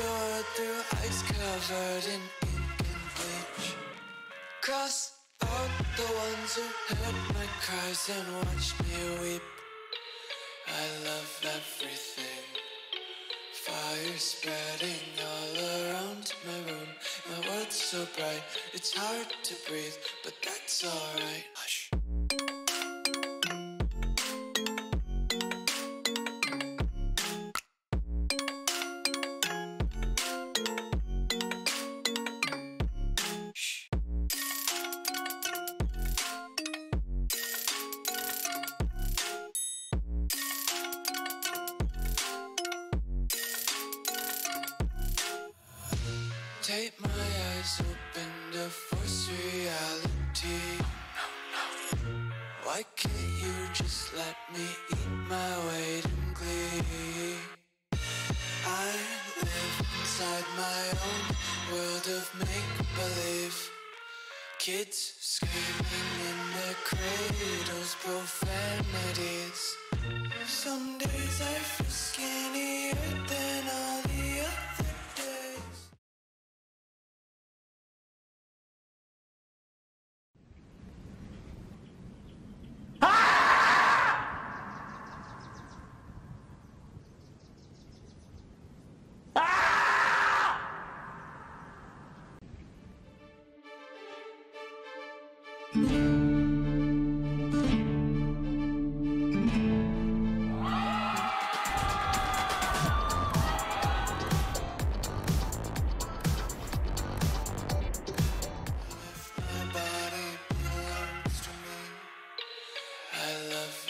the world through ice covered in ink and bleach. Cross out the ones who heard my cries and watched me weep. I love everything. Fire spreading all around my room. My world's so bright, it's hard to breathe, but that's alright. Hush. Take my eyes open to force reality. Why can't you just let me eat my weight in glee? I live inside my own world of make-believe. Kids screaming in their cradles, profanities. Some days I feel skinnier than all the other days.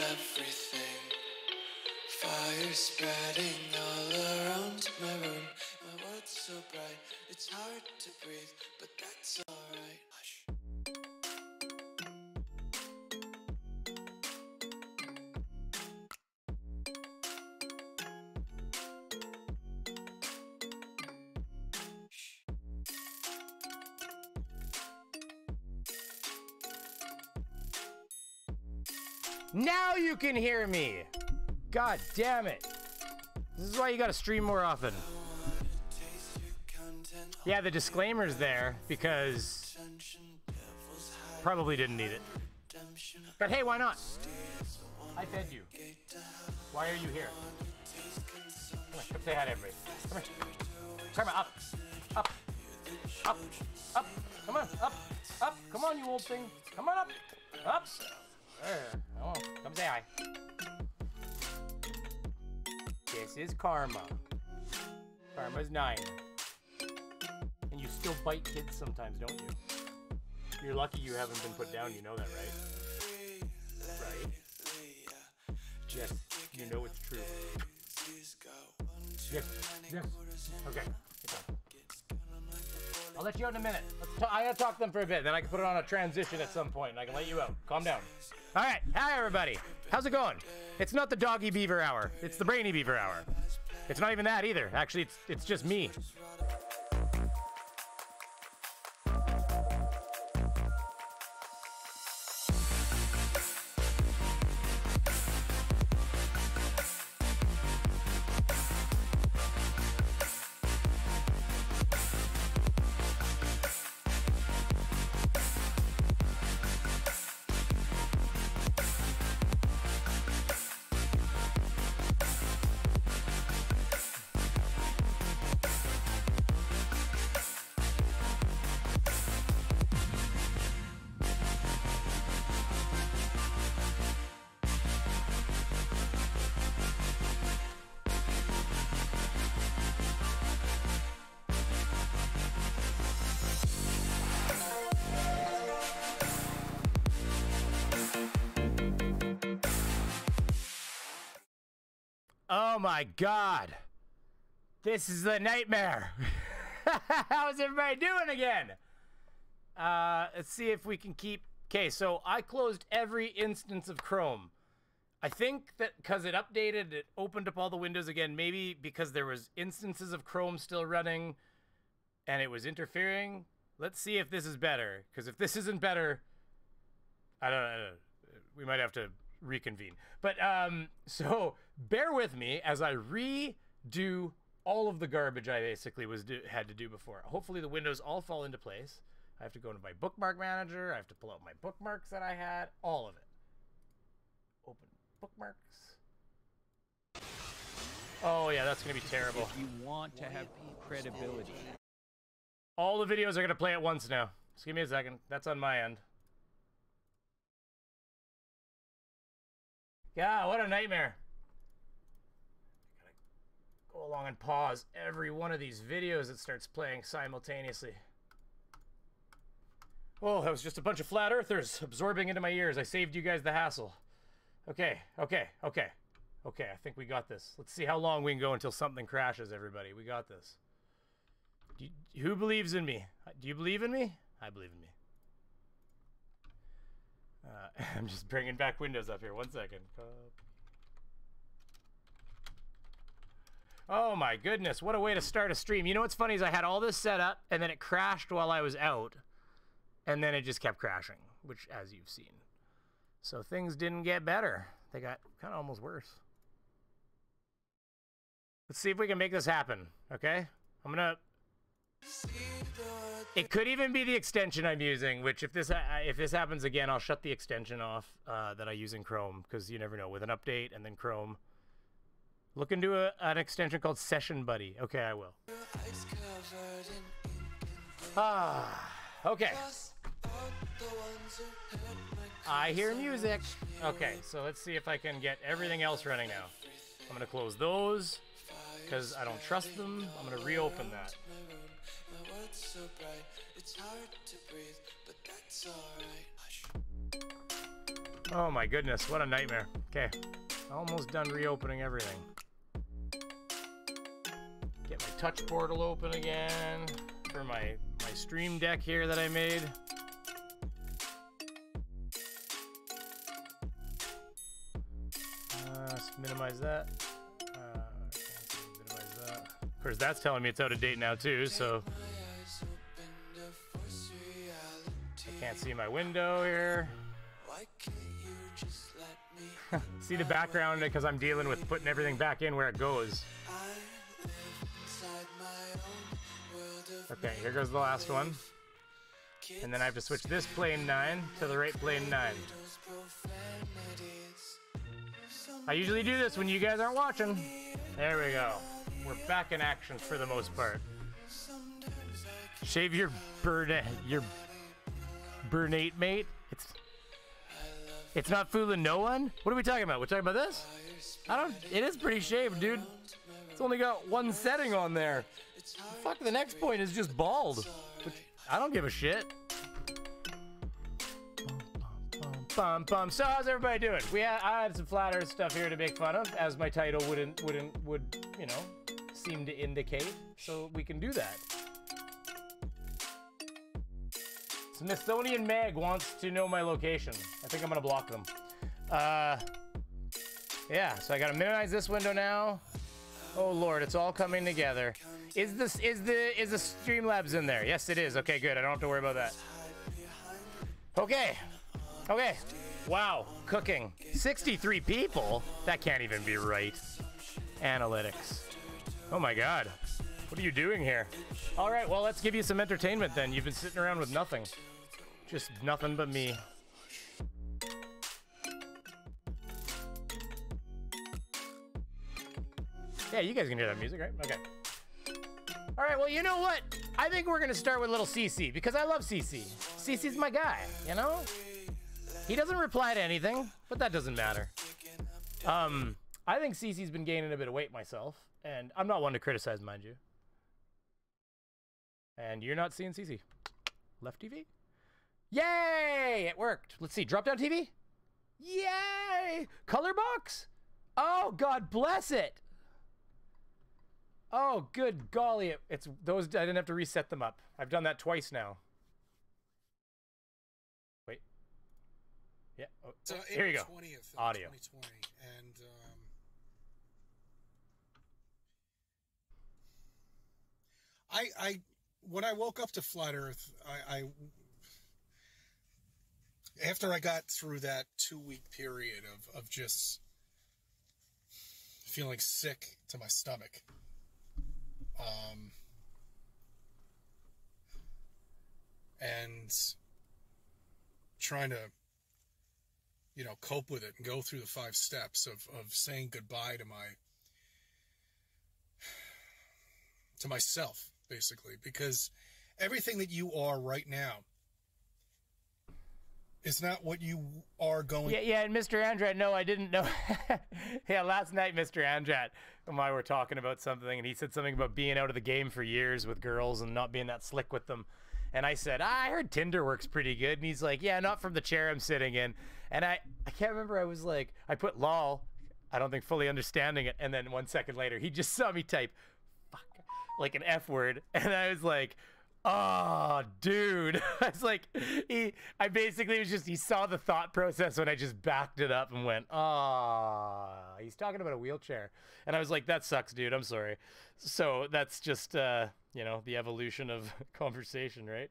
Everything. Fire spreading all around my room. My world's so bright, it's hard to breathe, but that's alright. Hush. Now you can hear me! God damn it. This is why you gotta stream more often. Yeah, the disclaimer's there because probably didn't need it. But hey, why not? I fed you. Why are you here? Come on, come say hi to everybody. Come here. Come on, up. Up. Up. Up. Come on, up. Up. Come on, you old thing. Come on up. Up. There. Oh, come say hi. This is Karma. Karma's 9. And you still bite kids sometimes, don't you? You're lucky you haven't been put down, you know that, right? Right? Yes, you know it's true. Yes, yes. Okay, I'll let you out in a minute. I gotta talk to them for a bit, then I can put it on a transition at some point, and I can let you out. Calm down. All right, hi everybody. How's it going? It's not the doggy beaver hour. It's the brainy beaver hour. It's not even that either. Actually, it's just me. Oh my God. This is a nightmare. How's everybody doing again? Let's see if we can keep... Okay, so I closed every instance of Chrome. I think that because it updated, it opened up all the windows again, maybe because there was instances of Chrome still running and it was interfering. Let's see if this is better, because if this isn't better, I don't know, we might have to reconvene. But so bear with me as I redo all of the garbage I basically had to do before. Hopefully the windows all fall into place. I have to go into my bookmark manager. I have to pull out my bookmarks that I had. All of it. Open bookmarks. Oh yeah, that's gonna be terrible. If you want to have credibility. All the videos are gonna play at once now. Just give me a second. That's on my end. Yeah, what a nightmare. I gotta go along and pause every one of these videos that starts playing simultaneously. Oh, that was just a bunch of flat earthers absorbing into my ears. I saved you guys the hassle. Okay. I think we got this. Let's see how long we can go until something crashes, everybody. We got this. Who believes in me? Do you believe in me? I believe in me. I'm just bringing back Windows up here. 1 second. Oh my goodness, what a way to start a stream. You know what's funny is I had all this set up, and then it crashed while I was out. And then it just kept crashing, which, as you've seen. So things didn't get better. They got kind of almost worse. Let's see if we can make this happen, okay? I'm gonna... It could even be the extension I'm using, which if this happens again, I'll shut the extension off that I use in Chrome, because you never know, with an update and then Chrome. Look into an extension called Session Buddy. Okay, I will. Okay. I hear music. Okay, so let's see if I can get everything else running now. I'm gonna close those because I don't trust them. I'm gonna reopen that. Oh my goodness, what a nightmare. Okay, almost done reopening everything. Get my touch portal open again for my stream deck here that I made. Let's minimize that. Minimize that. Of course, that's telling me it's out of date now too, so I can't see my window here. See the background because I'm dealing with putting everything back in where it goes. Okay, here goes the last one. And then I have to switch this plane 9 to the right plane 9. I usually do this when you guys aren't watching. There we go. We're back in action for the most part. Shave your burnate mate. It's not fooling no one? What are we talking about? We're talking about this? It is pretty shaved, dude. It's only got one setting on there. Fuck, the next point is just bald. Which, I don't give a shit. So how's everybody doing? I had some flat earth stuff here to make fun of, as my title would you know, seem to indicate. So we can do that. Smithsonian Meg wants to know my location. I think I'm gonna block them. Yeah, so I gotta minimize this window now. Oh Lord, it's all coming together. Is the Streamlabs in there? Yes, it is. Okay, good. I don't have to worry about that. Okay. Wow, cooking. 63 people? That can't even be right. Analytics. Oh my God. What are you doing here? All right, well, let's give you some entertainment then. You've been sitting around with nothing. Just nothing but me. Yeah, you guys can hear that music, right? Okay. All right, well, you know what? I think we're gonna start with little CC because I love CC. CC's my guy, you know? He doesn't reply to anything, but that doesn't matter. I think CC's been gaining a bit of weight myself, and I'm not one to criticize, mind you. And you're not seeing CC. Left TV? Yay! It worked. Let's see, drop down TV? Yay! Color box? Oh, God bless it! Oh, good golly, it's those. I didn't have to reset them up. I've done that twice now. Wait. Yeah. Oh, so here you go. 20th, audio. 2020, and I when I woke up to Flat Earth, I after I got through that 2-week period of just feeling sick to my stomach. and trying to, cope with it and go through the 5 steps of saying goodbye to myself, basically, because everything that you are right now is not what you are going. Yeah, and Mr. Andrat, no, I didn't know. Yeah, last night, Mr. Andrat and I were talking about something, and he said something about being out of the game for years with girls and not being that slick with them. And I said, I heard Tinder works pretty good. And he's like, yeah, not from the chair I'm sitting in. And I can't remember. I was like, I put lol. I don't think fully understanding it. And then 1 second later, he just saw me type, fuck, like an F word. And I was like, oh, dude. I was like, I basically was just, he saw the thought process when I just backed it up and went, oh, he's talking about a wheelchair. And I was like, that sucks, dude. I'm sorry. So that's just, the evolution of conversation, right?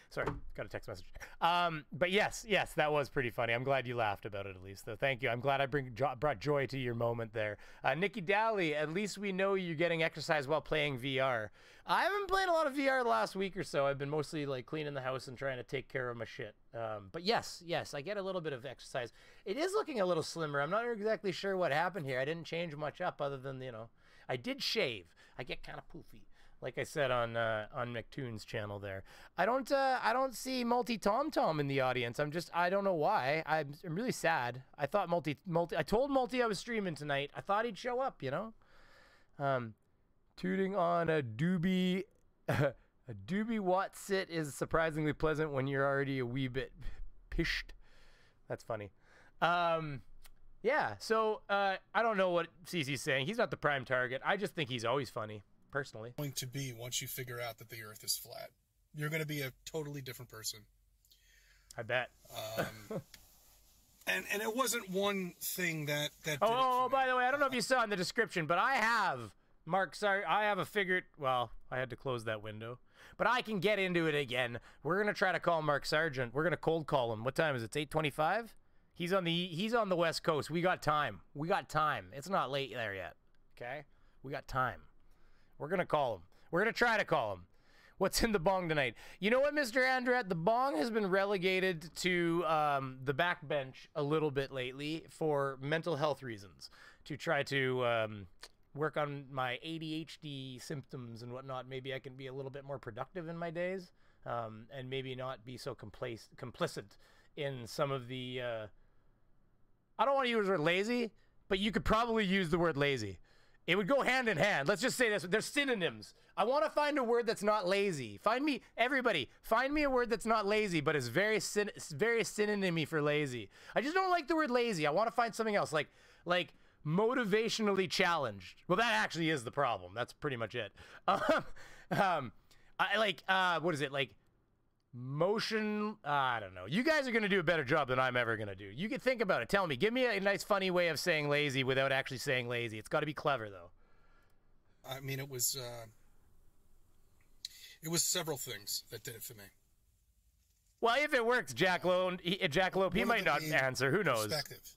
Sorry, got a text message. But yes, that was pretty funny. I'm glad you laughed about it, at least, though. Thank you. I'm glad I brought joy to your moment there. Nikki Dally, at least we know you're getting exercise while playing VR. I haven't been playing a lot of VR the last week or so. I've been mostly like cleaning the house and trying to take care of my shit. But yes, I get a little bit of exercise. It is looking a little slimmer. I'm not exactly sure what happened here. I didn't change much up other than, I did shave. I get kind of poofy, like I said on McToon's channel there. I don't see Multi Tom Tom in the audience. I don't know why. I'm really sad. I thought I told Multi I was streaming tonight. I thought he'd show up, Tooting on a doobie Watsit is surprisingly pleasant when you're already a wee bit pished. That's funny. Yeah, so I don't know what CC's saying. He's not the prime target. I just think he's always funny, personally. Going to be once you figure out that the Earth is flat. You're going to be a totally different person. I bet. And it wasn't one thing that did Oh, by the way, I don't know if you saw in the description, but I have I have a figured. Well, I had to close that window, but I can get into it again. We're gonna try to call Mark Sargent. We're gonna cold call him. What time is it? It's 8:25. He's on the West Coast. We got time. It's not late there yet. Okay, we got time. We're gonna call him. We're gonna try to call him. What's in the bong tonight? You know what, Mr. Andrat? The bong has been relegated to the backbench a little bit lately for mental health reasons, to try to work on my ADHD symptoms and whatnot. Maybe I can be a little bit more productive in my days, and maybe not be so complicit in some of the... I don't want to use the word lazy, but you could probably use the word lazy. It would go hand in hand. Let's just say this. They're synonyms. I want to find a word that's not lazy. Everybody, find me a word that's not lazy, but is very synonymy for lazy. I just don't like the word lazy. I want to find something else, like motivationally challenged. Well, that actually is the problem. That's pretty much it. I like, what is it? Like motion. I don't know. You guys are going to do a better job than I'm ever going to do. You can think about it. Tell me. Give me a nice, funny way of saying lazy without actually saying lazy. It's got to be clever, though. I mean, it was several things that did it for me. Well, if it works, Jack Lope, he might not answer. Who knows? Perspective.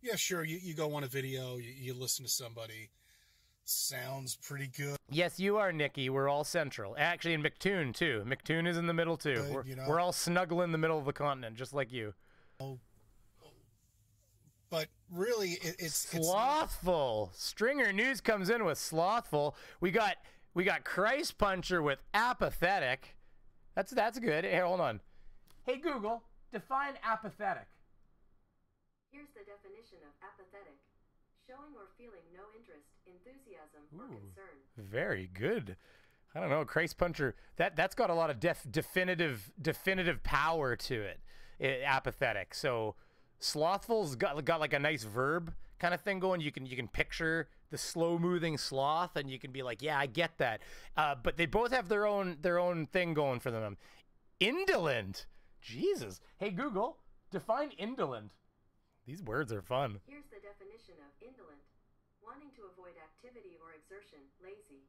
Yeah, sure. You go on a video, you listen to somebody. Sounds pretty good. Yes, you are, Nikki. We're all central. Actually, in McToon, too. McToon is in the middle, too. We're all snuggle in the middle of the continent, just like you. But really, it's slothful. Stringer News comes in with slothful. We got Christ Puncher with apathetic. That's good. Here, hold on. Hey, Google, define apathetic. Here's the definition of apathetic. Showing or feeling no interest, enthusiasm, or concern. Very good. I don't know, Christ Puncher. That's got a lot of definitive power to it. Apathetic. So slothful's got like a nice verb kind of thing going. You can picture the slow moving sloth, and you can be like, yeah, I get that. But they both have their own thing going for them. Indolent. Jesus. Hey Google, define indolent. These words are fun. Here's the definition of indolent. Wanting to avoid activity or exertion, lazy.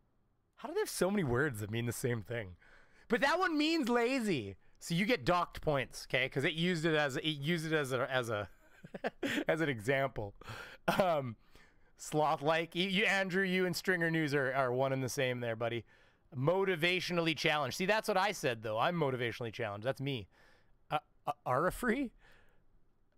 How do they have so many words that mean the same thing? But that one means lazy. So you get docked points, okay? Because it used it as a as an example. Sloth-like. You, Andrew, you and Stringer News are one and the same there, buddy. Motivationally challenged. See, that's what I said, though. I'm motivationally challenged. That's me. Arafree?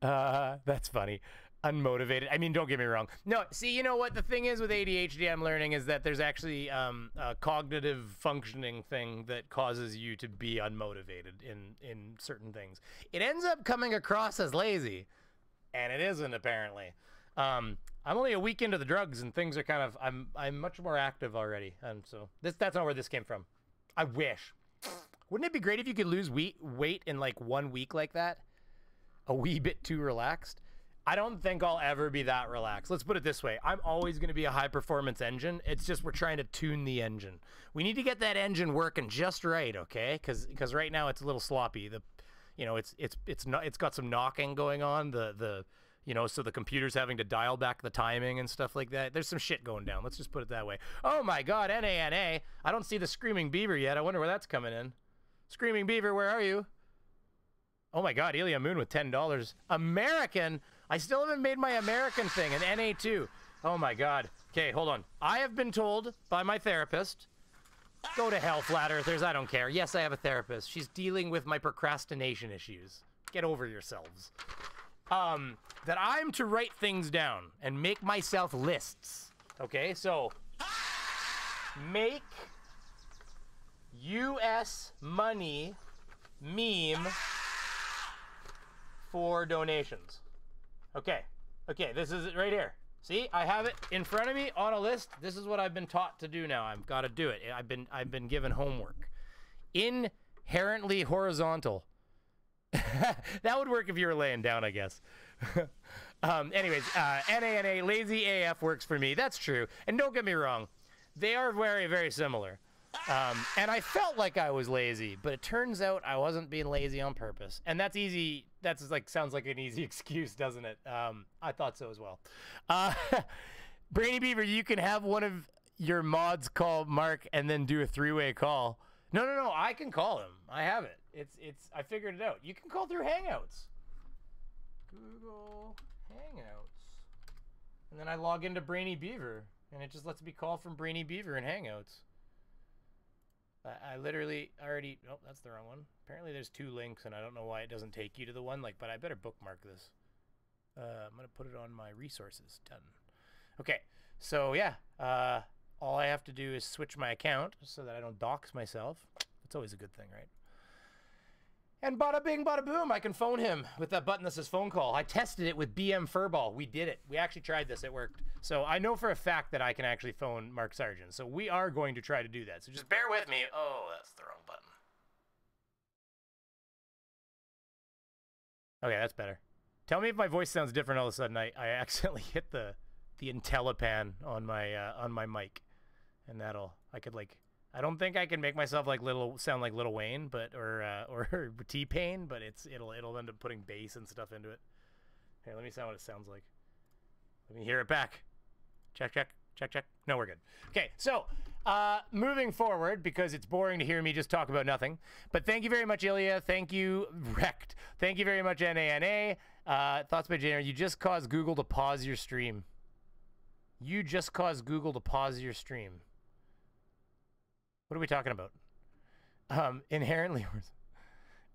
That's funny. Unmotivated. I mean, don't get me wrong. No, see, you know what the thing is with ADHD I'm learning is that there's actually a cognitive functioning thing that causes you to be unmotivated in certain things. It ends up coming across as lazy, and it isn't, apparently. I'm only a week into the drugs, and things are kind of, I'm much more active already, and so that's not where this came from. I wish. Wouldn't it be great if you could lose weight in like 1 week like that? A wee bit too relaxed? I don't think I'll ever be that relaxed. Let's put it this way. I'm always going to be a high-performance engine. It's just we're trying to tune the engine. We need to get that engine working just right, okay? Because right now it's a little sloppy. It's got some knocking going on. So the computer's having to dial back the timing and stuff like that. There's some shit going down. Let's just put it that way. Oh my God, NANA. I don't see the Screaming Beaver yet. I wonder where that's coming in. Screaming Beaver, where are you? Oh my God, Ilya Moon with $10. American. I still haven't made my American thing, an NA2. Oh my God. Okay, hold on. I have been told by my therapist, go to hell, flat earthers, I don't care. Yes, I have a therapist. She's dealing with my procrastination issues. Get over yourselves. That I'm to write things down and make myself lists. Okay, so make US money meme for donations. Okay, this is it right here. See, I have it in front of me on a list. This is what I've been taught to do now. I've got to do it. I've been given homework. Inherently horizontal. That would work if you were laying down, I guess. Anyways, NANA, lazy AF works for me. That's true. And don't get me wrong, they are very, very similar. And I felt like I was lazy, but it turns out I wasn't being lazy on purpose. And that's easy. That's like, sounds like an easy excuse, doesn't it? I thought so as well. Brainy Beaver, you can have one of your mods call Mark and then do a three-way call. No, I can call him. I have it. I figured it out. You can call through Hangouts. Google Hangouts. And then I log into Brainy Beaver, and it just lets me call from Brainy Beaver in Hangouts. I literally already... Oh, that's the wrong one. Apparently there's 2 links, and I don't know why it doesn't take you to the one. But I better bookmark this. I'm going to put it on my resources. Done. Okay, so yeah. All I have to do is switch my account so that I don't dox myself. It's always a good thing, right? And bada bing, bada boom, I can phone him with that button that says phone call. I tested it with BM Furball. We did it. We actually tried this. It worked. So I know for a fact that I can actually phone Mark Sargent. So we are going to try to do that. So just bear with me. Oh, that's the wrong button. Okay, that's better. Tell me if my voice sounds different all of a sudden. I accidentally hit the IntelliPan on my mic. And I don't think I can make myself sound like Lil Wayne, or T-Pain, but it'll end up putting bass and stuff into it. Here, let me sound what it sounds like. Let me hear it back. Check. No, we're good. Okay, so moving forward, because it's boring to hear me just talk about nothing. But thank you very much, Ilya. Thank you, Wrecked. Thank you very much, NANA. Thoughts by January. You just caused Google to pause your stream. You just caused Google to pause your stream. What are we talking about? Inherently,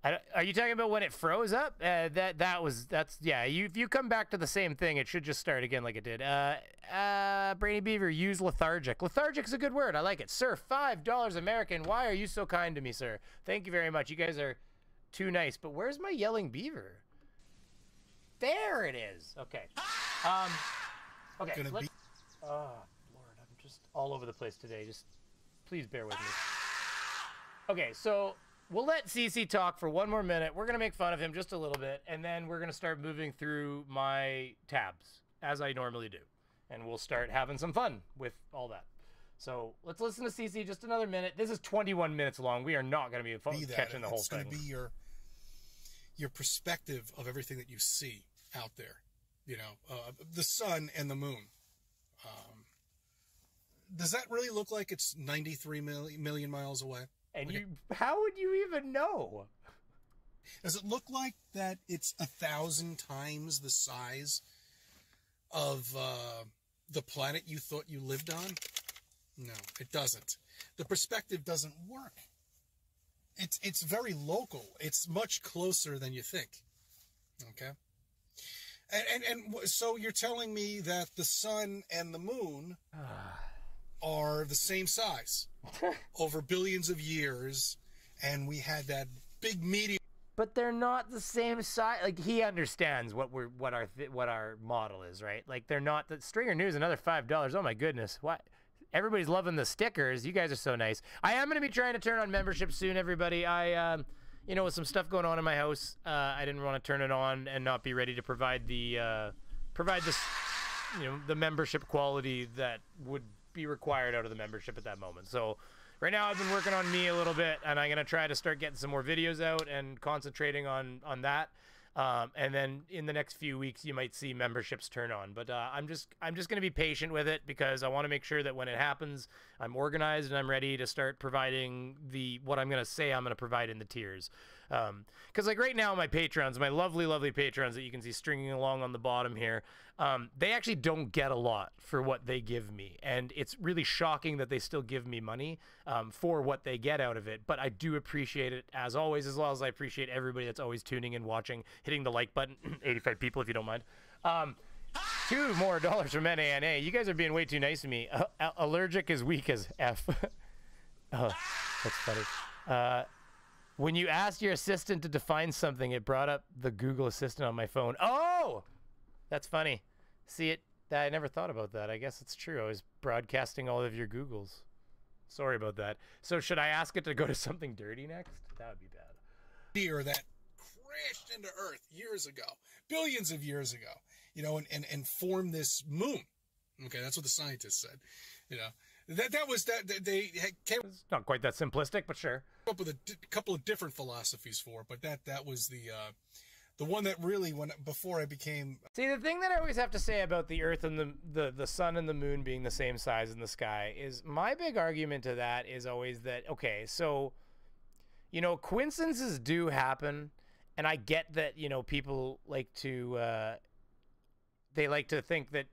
are you talking about when it froze up? Yeah. If you come back to the same thing, it should just start again like it did. Brainy Beaver, use lethargic. Lethargic's a good word. I like it. Sir, $5 American. Why are you so kind to me, sir? Thank you very much. You guys are too nice. But where's my yelling beaver? There it is. Okay. Okay. Oh Lord, I'm just all over the place today. Just. Please bear with me. Okay, so we'll let CC talk for 1 more minute. We're going to make fun of him just a little bit, and then we're going to start moving through my tabs, as I normally do. And we'll start having some fun with all that. So let's listen to CC just another minute. This is 21 minutes long. We are not going to be catching the whole thing. It's going to be your perspective of everything that you see out there. You know, the sun and the moon. Does that really look like it's 93 million miles away? And how would you even know? Does it look like that it's 1,000 times the size of the planet you thought you lived on? No, it doesn't. The perspective doesn't work. It's very local. It's much closer than you think. Okay? And so you're telling me that the sun and the moon are the same size over billions of years, and we had that big meteor. But they're not the same size. Like, he understands what our model is, right? Like, they're not. The Stringer News, another $5. Oh my goodness! What? Everybody's loving the stickers. You guys are so nice. I am going to be trying to turn on membership soon, everybody. You know, with some stuff going on in my house, I didn't want to turn it on and not be ready to provide the the membership quality that would be required out of the membership at that moment. So right now I've been working on me a little bit, and I'm going to try to start getting some more videos out and concentrating on that. And then in the next few weeks, you might see memberships turn on. But I'm just going to be patient with it, because I want to make sure that when it happens, I'm organized and I'm ready to start providing what I'm going to say I'm going to provide in the tiers. Because like right now, my patrons, my lovely, lovely patrons that you can see stringing along on the bottom here, they actually don't get a lot for what they give me. And it's really shocking that they still give me money for what they get out of it. But I do appreciate it, as always, as well as I appreciate everybody that's always tuning in, watching, hitting the like button. 85 people, if you don't mind. $2 more from NANA. You guys are being way too nice to me. Allergic is weak as F. Oh, that's funny. When you asked your assistant to define something, it brought up the Google Assistant on my phone. Oh, that's funny. See it? I never thought about that. I guess it's true. I was broadcasting all of your Googles. Sorry about that. So should I ask it to go to something dirty next? That would be bad. Meteor that crashed into Earth years ago, billions of years ago, you know, and formed this moon. Okay, that's what the scientists said. You know, they came. It's not quite that simplistic, but sure. Up with a couple of different philosophies for it, but that was the one that really, before I became. See, the thing that I always have to say about the Earth and the sun and the moon being the same size in the sky is, my big argument to that is always that, okay, so, you know, coincidences do happen, and I get that, you know, people like to they like to think that,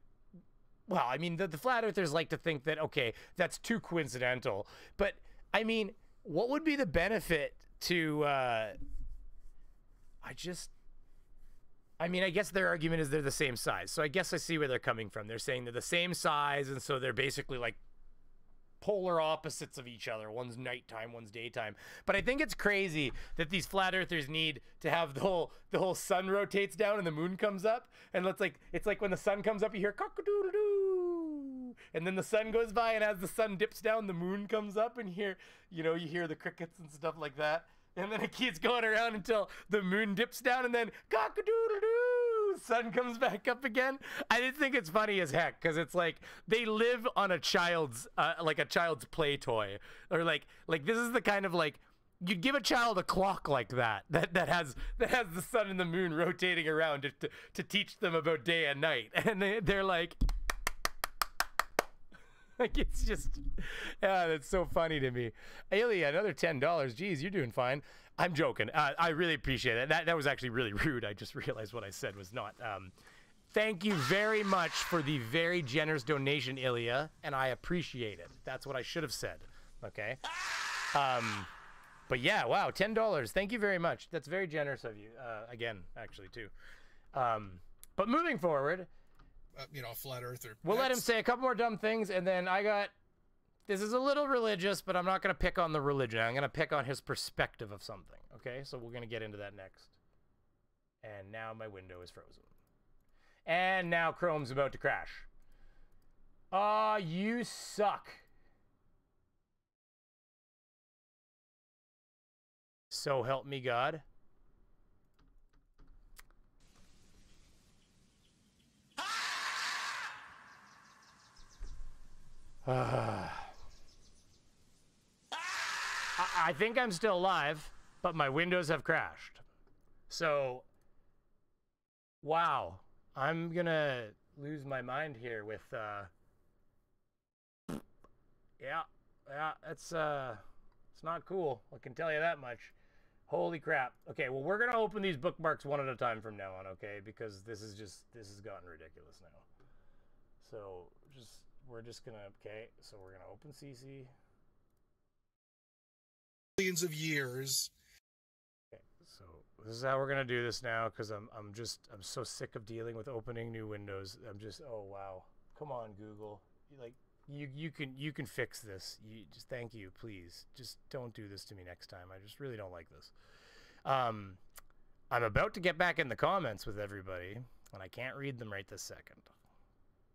well, I mean, the flat earthers like to think that, okay, that's too coincidental, but I mean, what would be the benefit to I guess their argument is they're the same size. So I guess I see where they're coming from. They're saying they're the same size, and so they're basically like polar opposites of each other. One's nighttime, one's daytime. But I think it's crazy that these flat earthers need to have the whole sun rotates down and the moon comes up, and it's like when the sun comes up, you hear cock-a-doodle-doo, and then the sun goes by, and as the sun dips down, the moon comes up, and you hear the crickets and stuff like that. And then it keeps going around until the moon dips down, and then cock-a-doodle-doo, sun comes back up again. I just think it's funny as heck, because it's like they live on a child's play toy, or like this is the kind of, like, you'd give a child a clock like that has the sun and the moon rotating around to teach them about day and night, and they're like. Like, it's just, that's so funny to me. Ailey, another $10. Geez, you're doing fine. I'm joking. I really appreciate it. That was actually really rude. I just realized what I said was not. Thank you very much for the very generous donation, Ilya, and I appreciate it. That's what I should have said. Okay. But yeah, wow, $10. Thank you very much. That's very generous of you. Again, actually, too. But moving forward. A flat earther. We'll let him say a couple more dumb things, and then this is a little religious, but I'm not going to pick on the religion. I'm going to pick on his perspective of something, okay? So we're going to get into that next. And now my window is frozen. And now Chrome's about to crash. Aw, you suck. So help me God. I think I'm still alive, but my windows have crashed. So, wow. I'm gonna lose my mind here with, yeah, it's not cool. I can tell you that much. Holy crap. Okay, well, we're gonna open these bookmarks one at a time from now on, okay? Because this has gotten ridiculous now. So we're just gonna, okay, so we're gonna open CC. Millions of years. Okay, so this is how we're gonna do this now, because I'm so sick of dealing with opening new windows. Oh wow, come on Google, you can fix this. You just, thank you, please, just don't do this to me next time. I just really don't like this. I'm about to get back in the comments with everybody, and I can't read them right this second.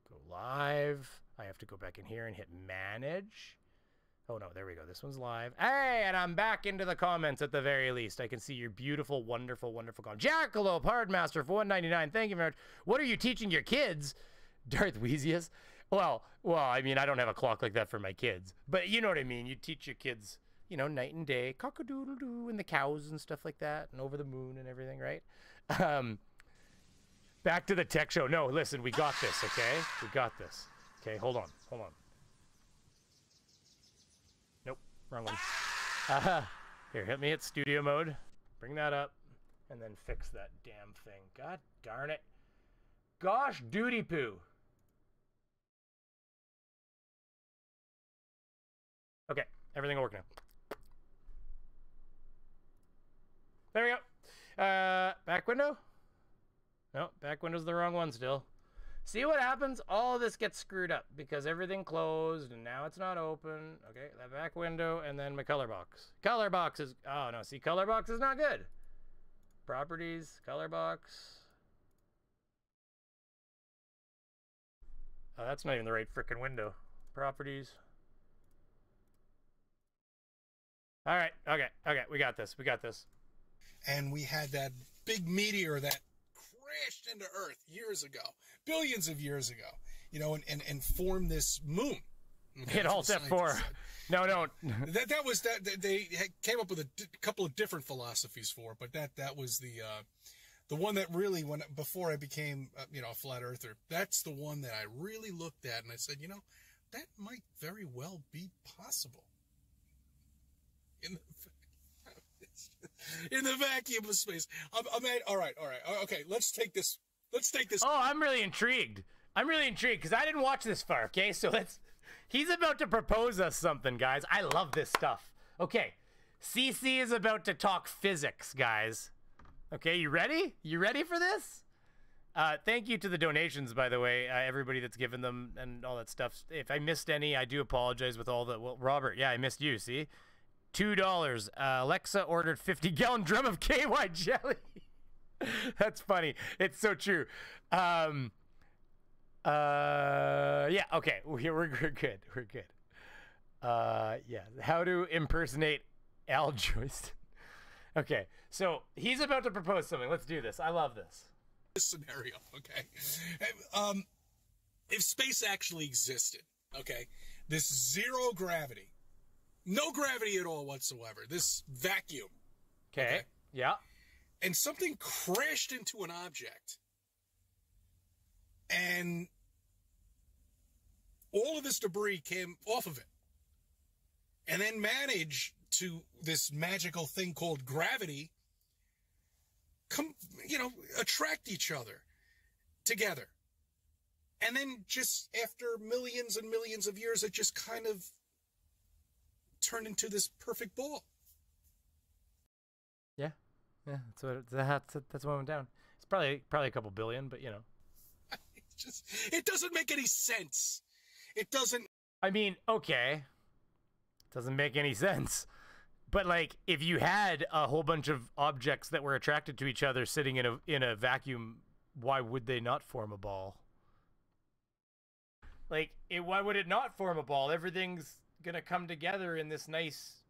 Go live. I have to go back in here and hit manage. Oh no, there we go. This one's live. Hey, and I'm back into the comments at the very least. I can see your beautiful, wonderful, wonderful comments. Jackalope Hardmaster for $1.99. Thank you very much. What are you teaching your kids? Darth Weezius. Well, I mean, I don't have a clock like that for my kids, but you know what I mean. You teach your kids, you know, night and day, cock-a-doodle-doo, and the cows and stuff like that, and over the moon and everything, right? Back to the tech show. No, listen, we got this, okay? We got this. Okay, hold on. Nope, wrong one. Here, hit me at studio mode. Bring that up, and then fix that damn thing. God darn it. Gosh, duty poo. Okay, everything will work now. There we go. Back window? No, back window's the wrong one still. See what happens? All of this gets screwed up because everything closed and now it's not open. Okay, that back window and then my color box. Color box is, oh no, see, color box is not good. Properties, color box. Oh, that's not even the right frickin' window. Properties. All right, okay, we got this. And we had that big meteor that crashed into Earth years ago, billions of years ago, you know, and formed this moon. Hit Alt F4. No, don't. that was they came up with a couple of different philosophies for it, but that was the one that really, before I became you know, a flat earther, that's the one that I really looked at and I said, you know, that might very well be possible. In the vacuum of space. All right. Okay, let's take this. Oh, I'm really intrigued because I didn't watch this far. Okay, so he's about to propose us something, guys. I love this stuff. Okay, CC is about to talk physics, guys. Okay, you ready? You ready for this? Thank you to the donations, by the way, everybody that's given them and all that stuff. If I missed any, I do apologize with all the, well, Robert, yeah, I missed you, see? $2. Alexa ordered 50-gallon drum of KY jelly. That's funny. It's so true. Yeah, okay. We're good. Yeah, how to impersonate Al Joyce. Okay, so he's about to propose something. Let's do this. I love this. This scenario, okay? If space actually existed, okay, this zero gravity, no gravity at all whatsoever, this vacuum. Okay, yeah. And something crashed into an object. And all of this debris came off of it. And then managed to, this magical thing called gravity, attract each other together. And then just after millions and millions of years, it just kind of turned into this perfect ball. Yeah, that's what went down. It's probably a couple billion, but you know, it doesn't make any sense. It doesn't. I mean, okay, it doesn't make any sense. But like, if you had a whole bunch of objects that were attracted to each other sitting in a vacuum, why would they not form a ball? Like, why would it not form a ball? Everything's gonna come together in this nice.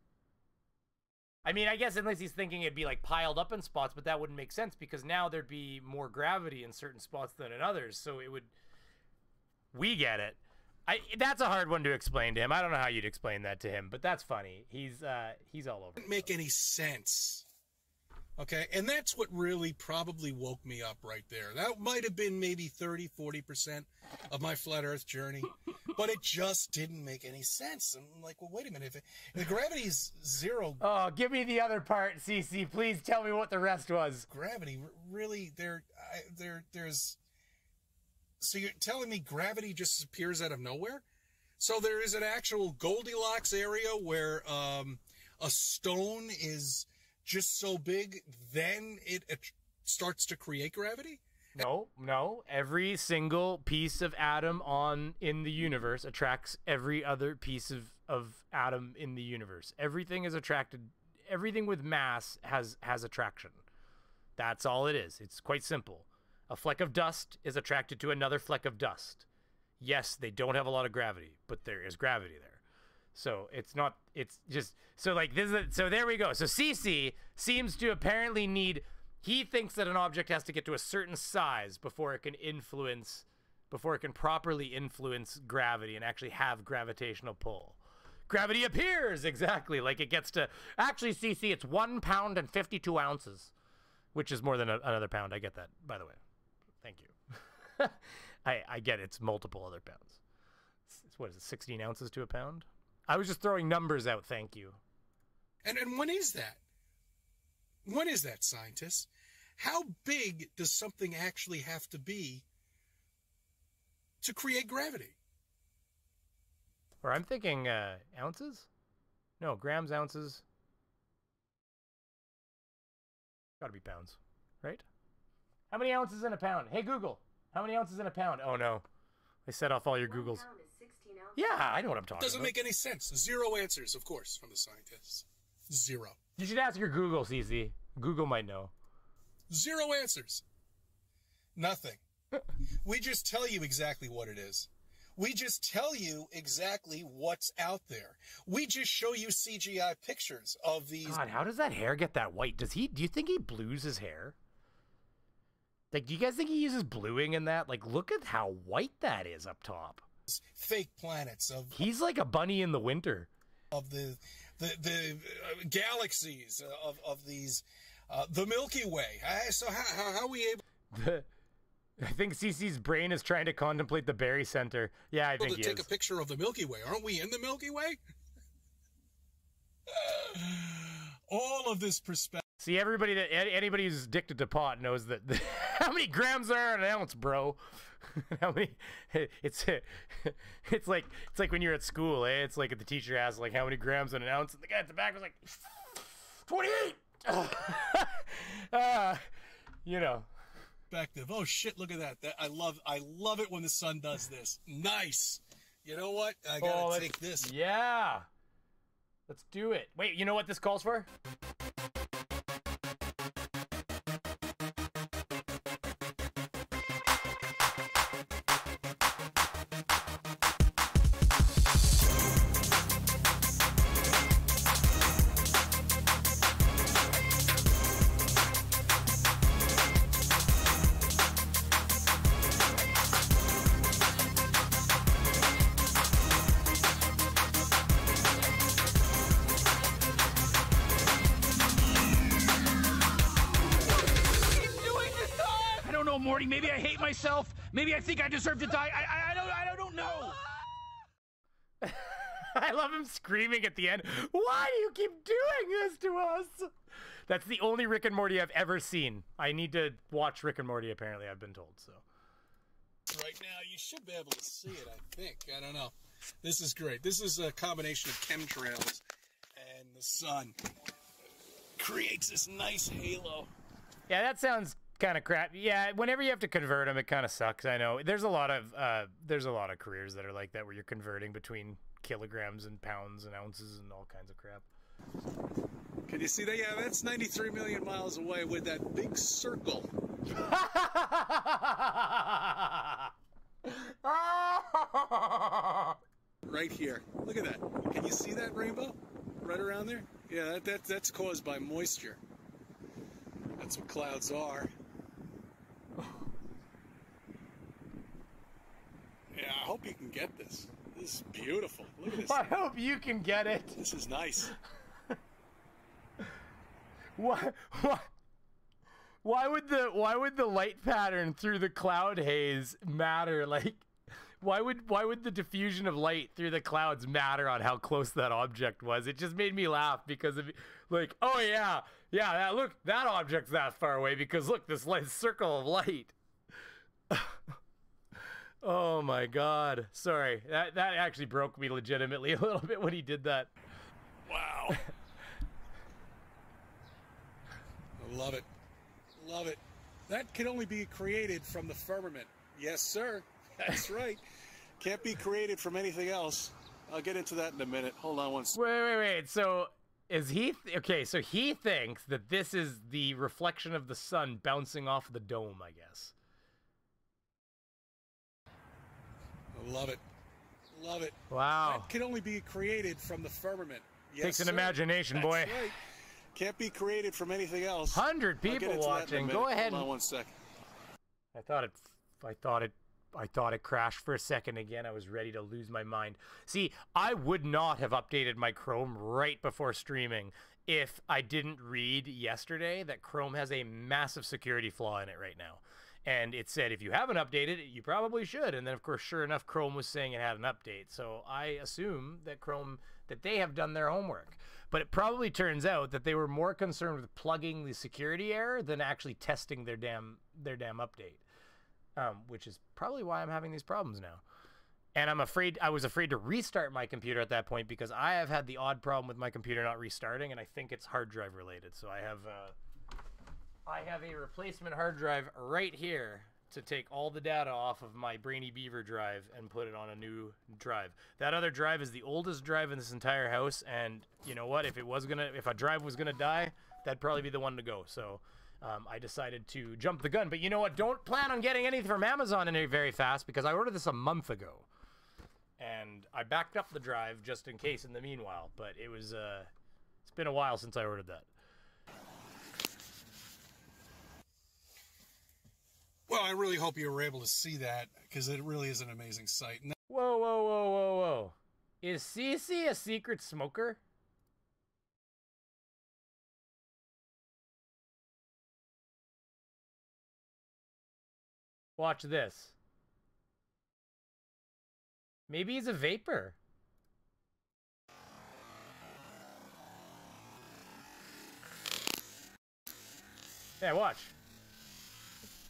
I mean, I guess unless he's thinking it'd be like piled up in spots, but that wouldn't make sense because now there'd be more gravity in certain spots than in others. So it would. We get it. That's a hard one to explain to him. I don't know how you'd explain that to him, but that's funny. He's all over. Didn't make any sense. Okay, and that's what really probably woke me up right there. That might have been maybe 30-40% of my flat Earth journey, but it just didn't make any sense. I'm like, well, wait a minute. If the gravity is zero, oh, give me the other part, CC. Please tell me what the rest was. Gravity, really, there's So you're telling me gravity just appears out of nowhere? So there is an actual Goldilocks area where a stone is just so big, then it starts to create gravity? No. Every single piece of atom in the universe attracts every other piece of atom in the universe. Everything is attracted. Everything with mass has attraction. That's all it is. It's quite simple. A fleck of dust is attracted to another fleck of dust. Yes, they don't have a lot of gravity, but there is gravity there. So it's not, it's just, so like this is, so there we go. So CC seems to apparently need, he thinks that an object has to get to a certain size before it can properly influence gravity and actually have gravitational pull. Gravity appears, exactly, like it gets to, actually CC, it's 1 pound and 52 ounces, which is more than another pound. I get that, by the way. Thank you. I get it's multiple other pounds. What is it, 16 ounces to a pound? I was just throwing numbers out, thank you. And when is that? When is that, scientists? How big does something actually have to be to create gravity? Or I'm thinking ounces? No, grams, ounces. Gotta be pounds, right? How many ounces in a pound? Hey, Google, how many ounces in a pound? Oh, no. I set off all your 1 Googles. pound is 16 ounces. Yeah, I know what I'm talking Doesn't about. make any sense. 0 answers, of course, from the scientists. 0. You should ask your Google, CC. Google might know. 0 answers. Nothing. We just tell you exactly what it is. We just tell you exactly what's out there. We just show you CGI pictures of these. God, how does that hair get that white? Do you think he blues his hair? Like, do you guys think he uses bluing in that? Like, look at how white that is up top. Fake planets of He's like a bunny in the winter. the galaxies of these the Milky Way. So how are we able I think CC's brain is trying to contemplate the Berry Center. Yeah, I think to he take is. a picture of the Milky Way? Aren't we in the Milky Way? All of this perspective. See, anybody who's addicted to pot knows that how many grams are in an ounce, bro. How many? It's like when you're at school, eh? It's like the teacher asks like how many grams in an ounce, and the guy at the back was like 28. You know. Perspective. Oh shit! Look at that. I love it when the sun does this. Nice. You know what? I gotta take this. Yeah. Let's do it. Wait, you know what this calls for? Morty, maybe I hate myself. Maybe I think I deserve to die. I don't know. I love him screaming at the end. Why do you keep doing this to us? That's the only Rick and Morty I've ever seen. I need to watch Rick and Morty, apparently, I've been told, so. Right now, you should be able to see it, I think. I don't know. This is great. This is a combination of chemtrails and the sun. Creates this nice halo. Yeah, that sounds kind of crap. Yeah, whenever you have to convert them, it kind of sucks. I know there's a lot of careers that are like that, where you're converting between kilograms and pounds and ounces and all kinds of crap. Can you see that? Yeah, that's 93 million miles away with that big circle. Right here. Look at that. Can you see that rainbow? Right around there? Yeah, that's caused by moisture. That's what clouds are. Yeah, I hope you can get this. This is beautiful. Look at this. I hope you can get it. This is nice. Why would the light pattern through the cloud haze matter? Like, why would the diffusion of light through the clouds matter on how close that object was? It just made me laugh because of, like, oh yeah, look, that object's that far away because look, this circle of light. Oh my God. Sorry. That actually broke me legitimately a little bit when he did that. Wow. I love it. Love it. That can only be created from the firmament. Yes, sir. That's right. Can't be created from anything else. I'll get into that in a minute. Hold on one second. Wait. So is he okay? So he thinks that this is the reflection of the sun bouncing off the dome, I guess. I love it. Love it. Wow. That can only be created from the firmament. Yes, Takes an sir. imagination, boy. That's right. Can't be created from anything else. 100 people watching. Go ahead. Hold on one second. I thought it crashed for a second again. I was ready to lose my mind. See, I would not have updated my Chrome right before streaming if I didn't read yesterday that Chrome has a massive security flaw in it right now. And it said, if you haven't updated it, you probably should. And then, of course, sure enough, Chrome was saying it had an update. So I assume that that they have done their homework. But it probably turns out that they were more concerned with plugging the security error than actually testing their damn update. Which is probably why I'm having these problems now. And I was afraid to restart my computer at that point because I have had the odd problem with my computer not restarting, and I think it's hard drive related. So I have a replacement hard drive right here to take all the data off of my Brainy Beaver drive and put it on a new drive. That other drive is the oldest drive in this entire house, and you know what? If a drive was gonna die, that'd probably be the one to go. So I decided to jump the gun. But you know what? Don't plan on getting anything from Amazon very fast because I ordered this a month ago. And I backed up the drive just in case in the meanwhile. But it's been a while since I ordered that. Well, I really hope you were able to see that because it really is an amazing sight. Whoa. Is Cece a secret smoker? Watch this. Maybe he's a vapor. Yeah, watch.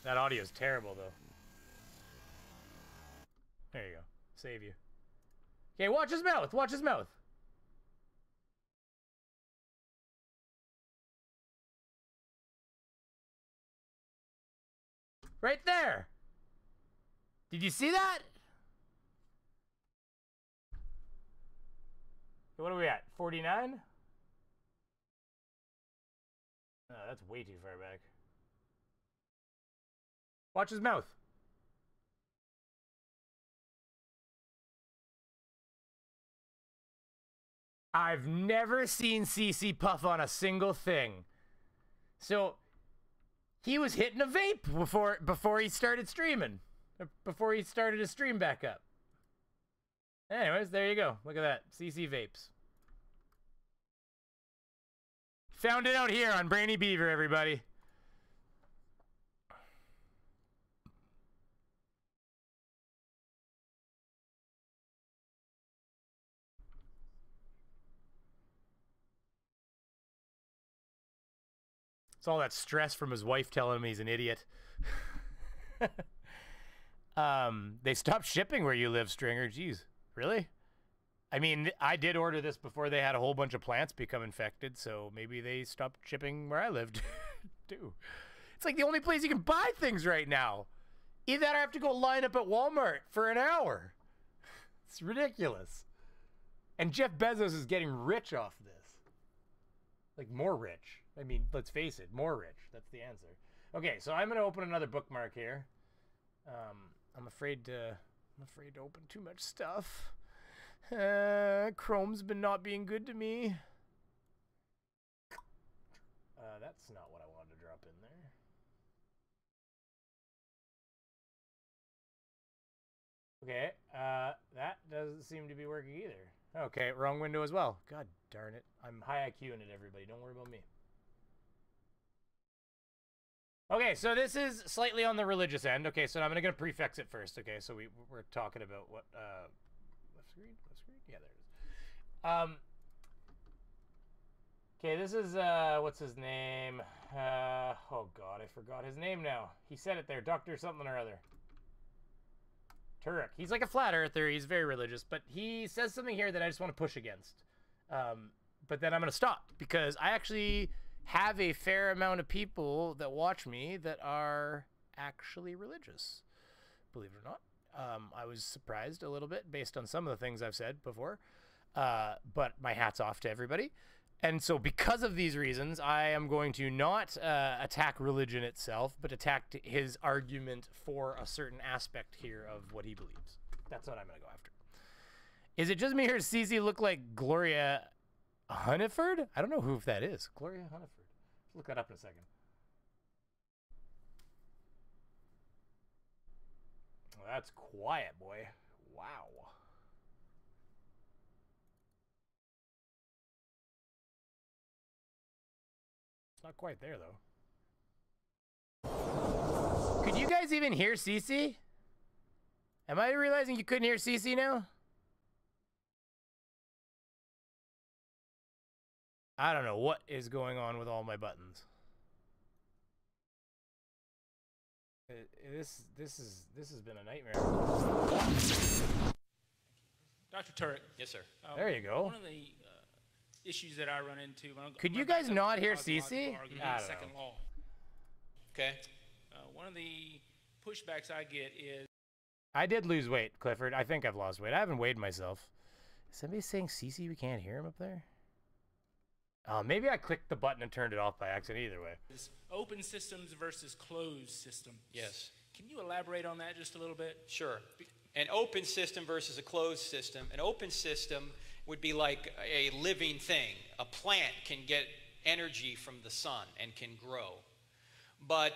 That audio is terrible, though. There you go. Save you. Okay, watch his mouth. Watch his mouth. Right there. Did you see that? What are we at? 49? Oh, that's way too far back. Watch his mouth. I've never seen CC puff on a single thing. So he was hitting a vape before he started streaming. Before he started his stream back up. Anyways, there you go. Look at that. CC vapes. Found it out here on Brainy Beaver, everybody. It's all that stress from his wife telling him he's an idiot. They stopped shipping where you live, Stringer. Jeez, really? I mean, I did order this before they had a whole bunch of plants become infected, so maybe they stopped shipping where I lived, too. It's like the only place you can buy things right now. Either that or I have to go line up at Walmart for an hour. It's ridiculous. And Jeff Bezos is getting rich off this. Like, more rich. I mean, let's face it, more rich. That's the answer. Okay, so I'm going to open another bookmark here. I'm afraid to open too much stuff. Chrome's been not being good to me. That's not what I wanted to drop in there. Okay, that doesn't seem to be working either. Okay, wrong window as well. God darn it. I'm high IQ in it, everybody. Don't worry about me. Okay, so this is slightly on the religious end. Okay, so I'm going to prefix it first. Okay, so we're talking about what, left screen? Yeah, there it is. Okay, this is, what's his name? Oh God, I forgot his name now. He said it there, Dr. something or other. Turek. He's like a flat earther. He's very religious, but he says something here that I just want to push against. But then I'm going to stop because I actually have a fair amount of people that watch me that are actually religious, believe it or not. I was surprised a little bit based on some of the things I've said before, but my hat's off to everybody. And so because of these reasons, I am going to not attack religion itself, but attack his argument for a certain aspect here of what he believes. That's what I'm going to go after. Is it just me or does CC look like Gloria Hunniford? I don't know who that is. Gloria Hunniford. Let's look that up in a second. Well, that's quiet, boy. Wow. Not quite there, though. Could you guys even hear CC? Am I realizing you couldn't hear CC now? I don't know what is going on with all my buttons. This has been a nightmare. Dr. Turek. Yes, sir. There you go. One of the issues that I run into. Could you guys not hear CC? Second law. Okay. One of the pushbacks I get is. I did lose weight, Clifford. I think I've lost weight. I haven't weighed myself. Is somebody saying CC we can't hear him up there? Maybe I clicked the button and turned it off by accident. Either way. Open systems versus closed systems. Yes. Can you elaborate on that just a little bit? Sure. An open system versus a closed system. An open system would be like a living thing. A plant can get energy from the sun and can grow. But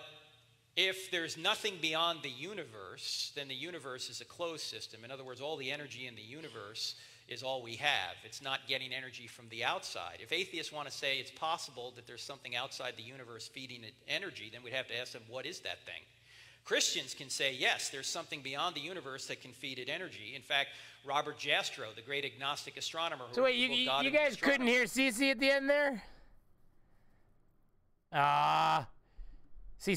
if there's nothing beyond the universe, then the universe is a closed system. In other words, all the energy in the universe is all we have. It's not getting energy from the outside. If atheists want to say it's possible that there's something outside the universe feeding it energy, then we'd have to ask them, what is that thing? Christians can say, yes, there's something beyond the universe that can feed it energy. In fact, Robert Jastrow, the great agnostic astronomer who so wait, you guys couldn't hear CC at the end there? See,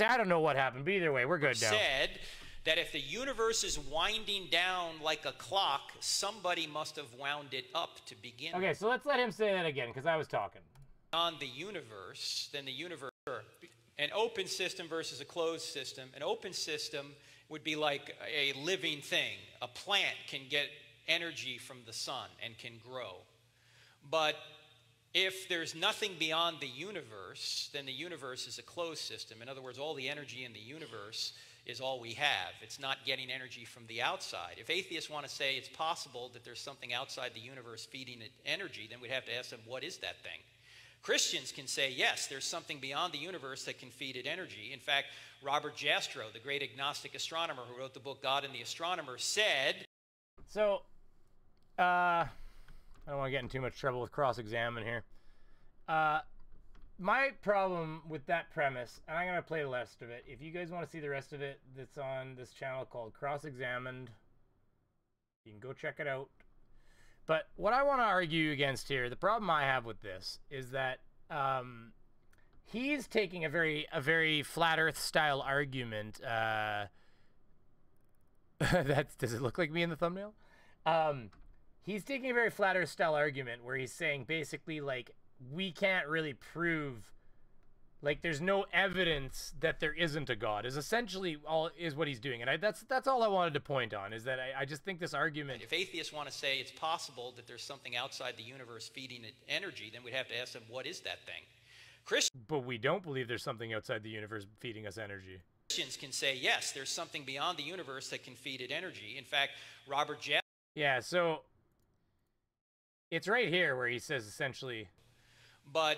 I don't know what happened, but either way, we're good now. Said that if the universe is winding down like a clock, somebody must have wound it up to begin. Okay, so let's let him say that again, because I was talking. On the universe, then the universe. An open system versus a closed system. An open system would be like a living thing. A plant can get energy from the sun and can grow. But if there's nothing beyond the universe, then the universe is a closed system. In other words, all the energy in the universe is all we have. It's not getting energy from the outside. If atheists want to say it's possible that there's something outside the universe feeding it energy, then we'd have to ask them, what is that thing? Christians can say, yes, there's something beyond the universe that can feed it energy. In fact, Robert Jastrow, the great agnostic astronomer who wrote the book God and the Astronomer, said... So, I don't want to get in too much trouble with cross-examine here. My problem with that premise, and I'm going to play the rest of it. If you guys want to see the rest of it, that's on this channel called Cross-Examined. You can go check it out. But what I want to argue against here, the problem I have with this is that he's taking a very flat Earth style argument. Does it look like me in the thumbnail? He's taking a very flat Earth style argument where he's saying basically like we can't really prove, like there's no evidence that there isn't a God is essentially all is what he's doing. And that's all I wanted to point on is that I just think this argument. If atheists want to say it's possible that there's something outside the universe feeding it energy, then we'd have to ask them, what is that thing? But we don't believe there's something outside the universe feeding us energy. Christians can say, yes, there's something beyond the universe that can feed it energy. In fact, Robert Jastrow. Yeah, so it's right here where he says essentially. But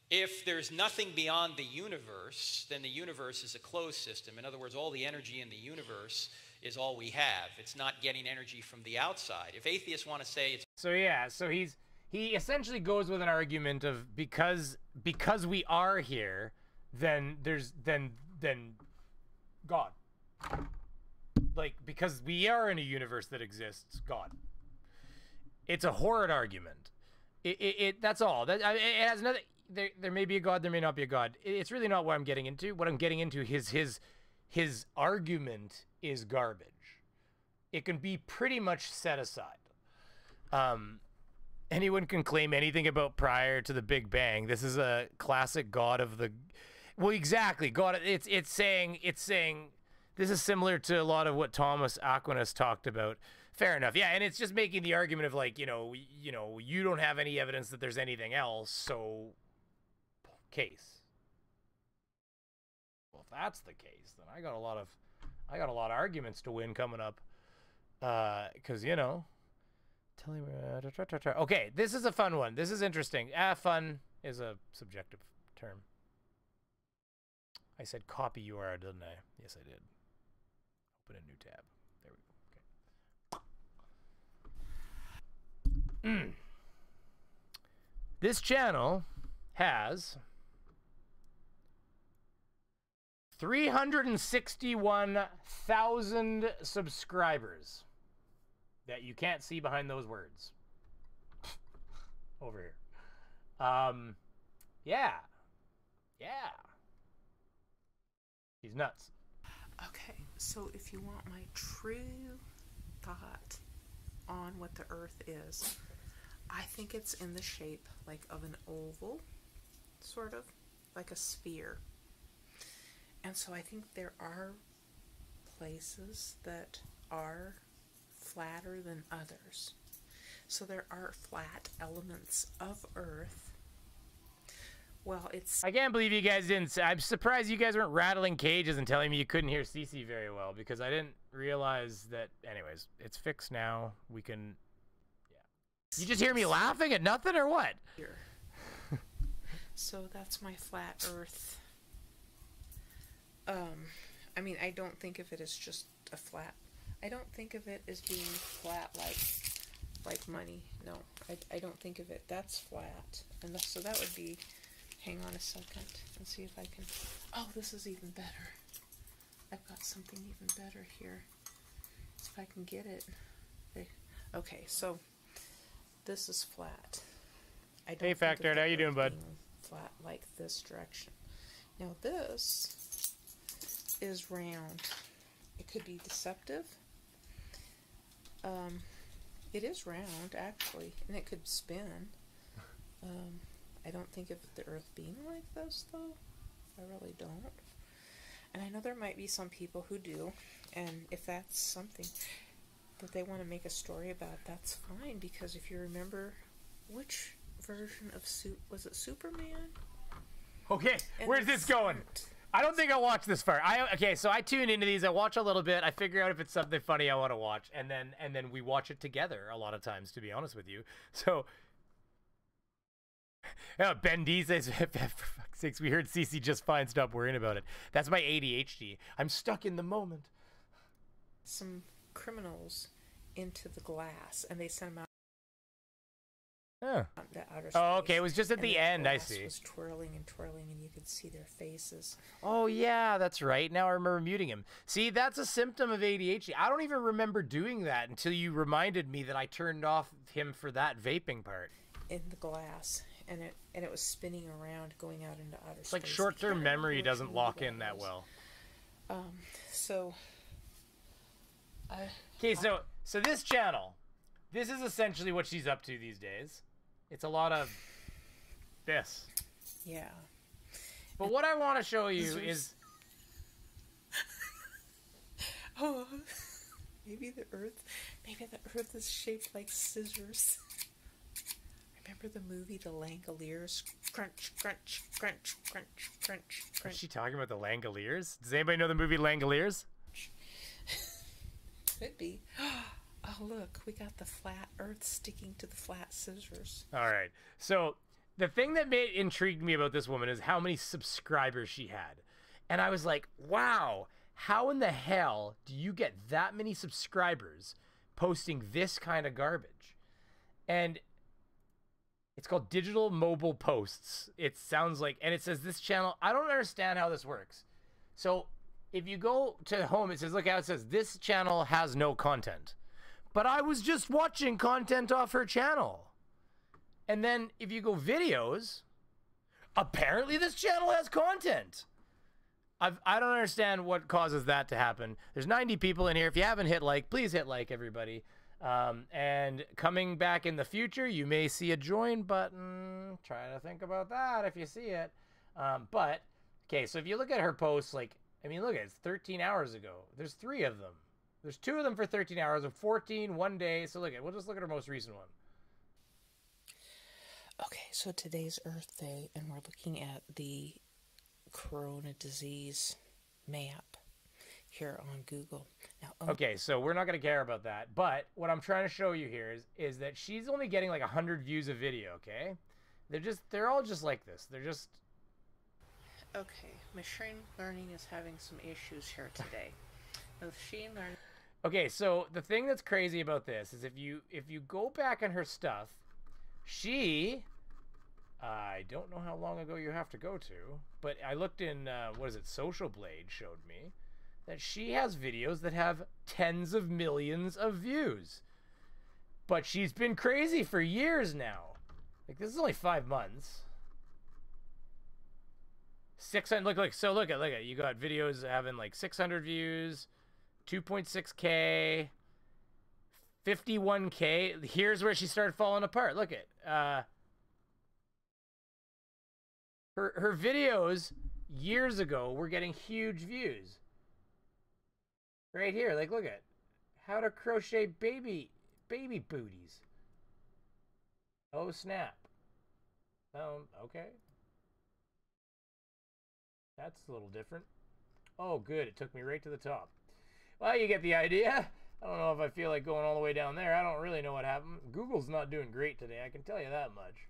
if there's nothing beyond the universe, then the universe is a closed system. In other words, all the energy in the universe is all we have. It's not getting energy from the outside. If atheists want to say it's... So yeah, so he essentially goes with an argument of because we are here, then there's then God. Like because we are in a universe that exists, God. It's a horrid argument. That's all. It has nothing. There may be a God, there may not be a God. It's really not what I'm getting into. What I'm getting into is his argument is garbage. it can be pretty much set aside. Anyone can claim anything about prior to the Big Bang. This is a classic God of the... Well, exactly. God, it's saying this is similar to a lot of what Thomas Aquinas talked about. Fair enough. Yeah, and it's just making the argument of like, you don't have any evidence that there's anything else, so case. Well, if that's the case, then I got a lot of arguments to win coming up. Cuz telling me okay, this is a fun one. This is interesting. Fun is a subjective term. I said copy URL, didn't I? Yes, I did. Open a new tab. There we go. Okay. This channel has 361,000 subscribers that you can't see behind those words. Over here. Yeah. He's nuts. Okay, so if you want my true thought on what the Earth is, I think it's in the shape like of an oval, sort of like a sphere. And so I think there are places that are flatter than others. So there are flat elements of Earth. Well, it's... I can't believe you guys didn't... I'm surprised you guys weren't rattling cages and telling me you couldn't hear Cece very well, because I didn't realize that... Anyways, it's fixed now. We can... Yeah. You just hear me laughing at nothing, or what? Here. So that's my flat Earth. I mean, I don't think of it as just a flat... I don't think of it as being flat like money. No, I don't think of it. That's flat. And so that would be... Hang on a second and see if I can... Oh, this is even better. I've got something even better here. If I can get it. Okay, so this is flat. I don't hey, Factor, how you doing, bud? Flat like this direction. Now this is round. It could be deceptive. It is round, actually, and it could spin. I don't think of the Earth being like this, though. I really don't. And I know there might be some people who do, and if that's something that they want to make a story about, that's fine, because if you remember, which version of was it Superman? Okay, where's this going? I don't think I'll watch this far. Okay, so I tune into these, I watch a little bit, I figure out if it's something funny I want to watch, and then we watch it together a lot of times, to be honest with you. So... Ben D says, for fuck's sakes, we heard Cece just fine, stop worrying about it. That's my ADHD. I'm stuck in the moment. Some criminals into the glass, and they sent them out. Huh. To outer space. Oh, okay, it was just at the end, I see. The glass was twirling and twirling, and you could see their faces. Oh, yeah, that's right. Now I remember muting him. See, that's a symptom of ADHD. I don't even remember doing that until you reminded me that I turned off him for that vaping part. In the glass. And it was spinning around, going out into outer space. It's like short-term memory doesn't lock in that well. Okay, so this channel, this is essentially what she's up to these days. It's a lot of this. Yeah. But what I want to show you is... Oh, maybe the Earth is shaped like scissors. Remember the movie The Langoliers? Crunch, crunch, crunch, crunch, crunch, crunch. Is she talking about the Langoliers? Does anybody know the movie Langoliers? Could be. Oh, look, we got the flat Earth sticking to the flat scissors. All right. So the thing that intrigued me about this woman is how many subscribers she had. And I was like, wow, how in the hell do you get that many subscribers posting this kind of garbage? And... it's called Digital Mobile Posts. It sounds like, and it says this channel, I don't understand how this works. So if you go to home, it says, look how it says, this channel has no content. But I was just watching content off her channel. And then if you go videos, apparently this channel has content. I don't understand what causes that to happen. There's 90 people in here. If you haven't hit like, please hit like, everybody. And coming back in the future, you may see a join button. Try to think about that if you see it. But, okay, so if you look at her posts, like, I mean, look at it. It's 13 hours ago. There's 3 of them. There's 2 of them for 13 hours and 14 one day. So look at, we'll just look at her most recent one. Okay, so today's Earth Day, and we're looking at the corona disease map here on Google. Now, okay, so we're not going to care about that. But what I'm trying to show you here is that she's only getting like 100 views a video, okay? They're all just like this. They're just... Okay, machine learning is having some issues here today. Machine learning... Okay, so the thing that's crazy about this is if you go back on her stuff, she... I don't know how long ago you have to go to, but I looked in, what is it, Social Blade showed me that she has videos that have tens of millions of views. But she's been crazy for years now. Like, this is only 5 months. 600, look at, you got videos having like 600 views, 2.6K, 51K. Here's where she started falling apart. Look at, her videos years ago were getting huge views. Right here, like, look at how to crochet baby booties. Oh snap. Okay. That's a little different. Oh good, it took me right to the top. Well, you get the idea. I don't know if I feel like going all the way down there. I don't really know what happened. Google's not doing great today, I can tell you that much.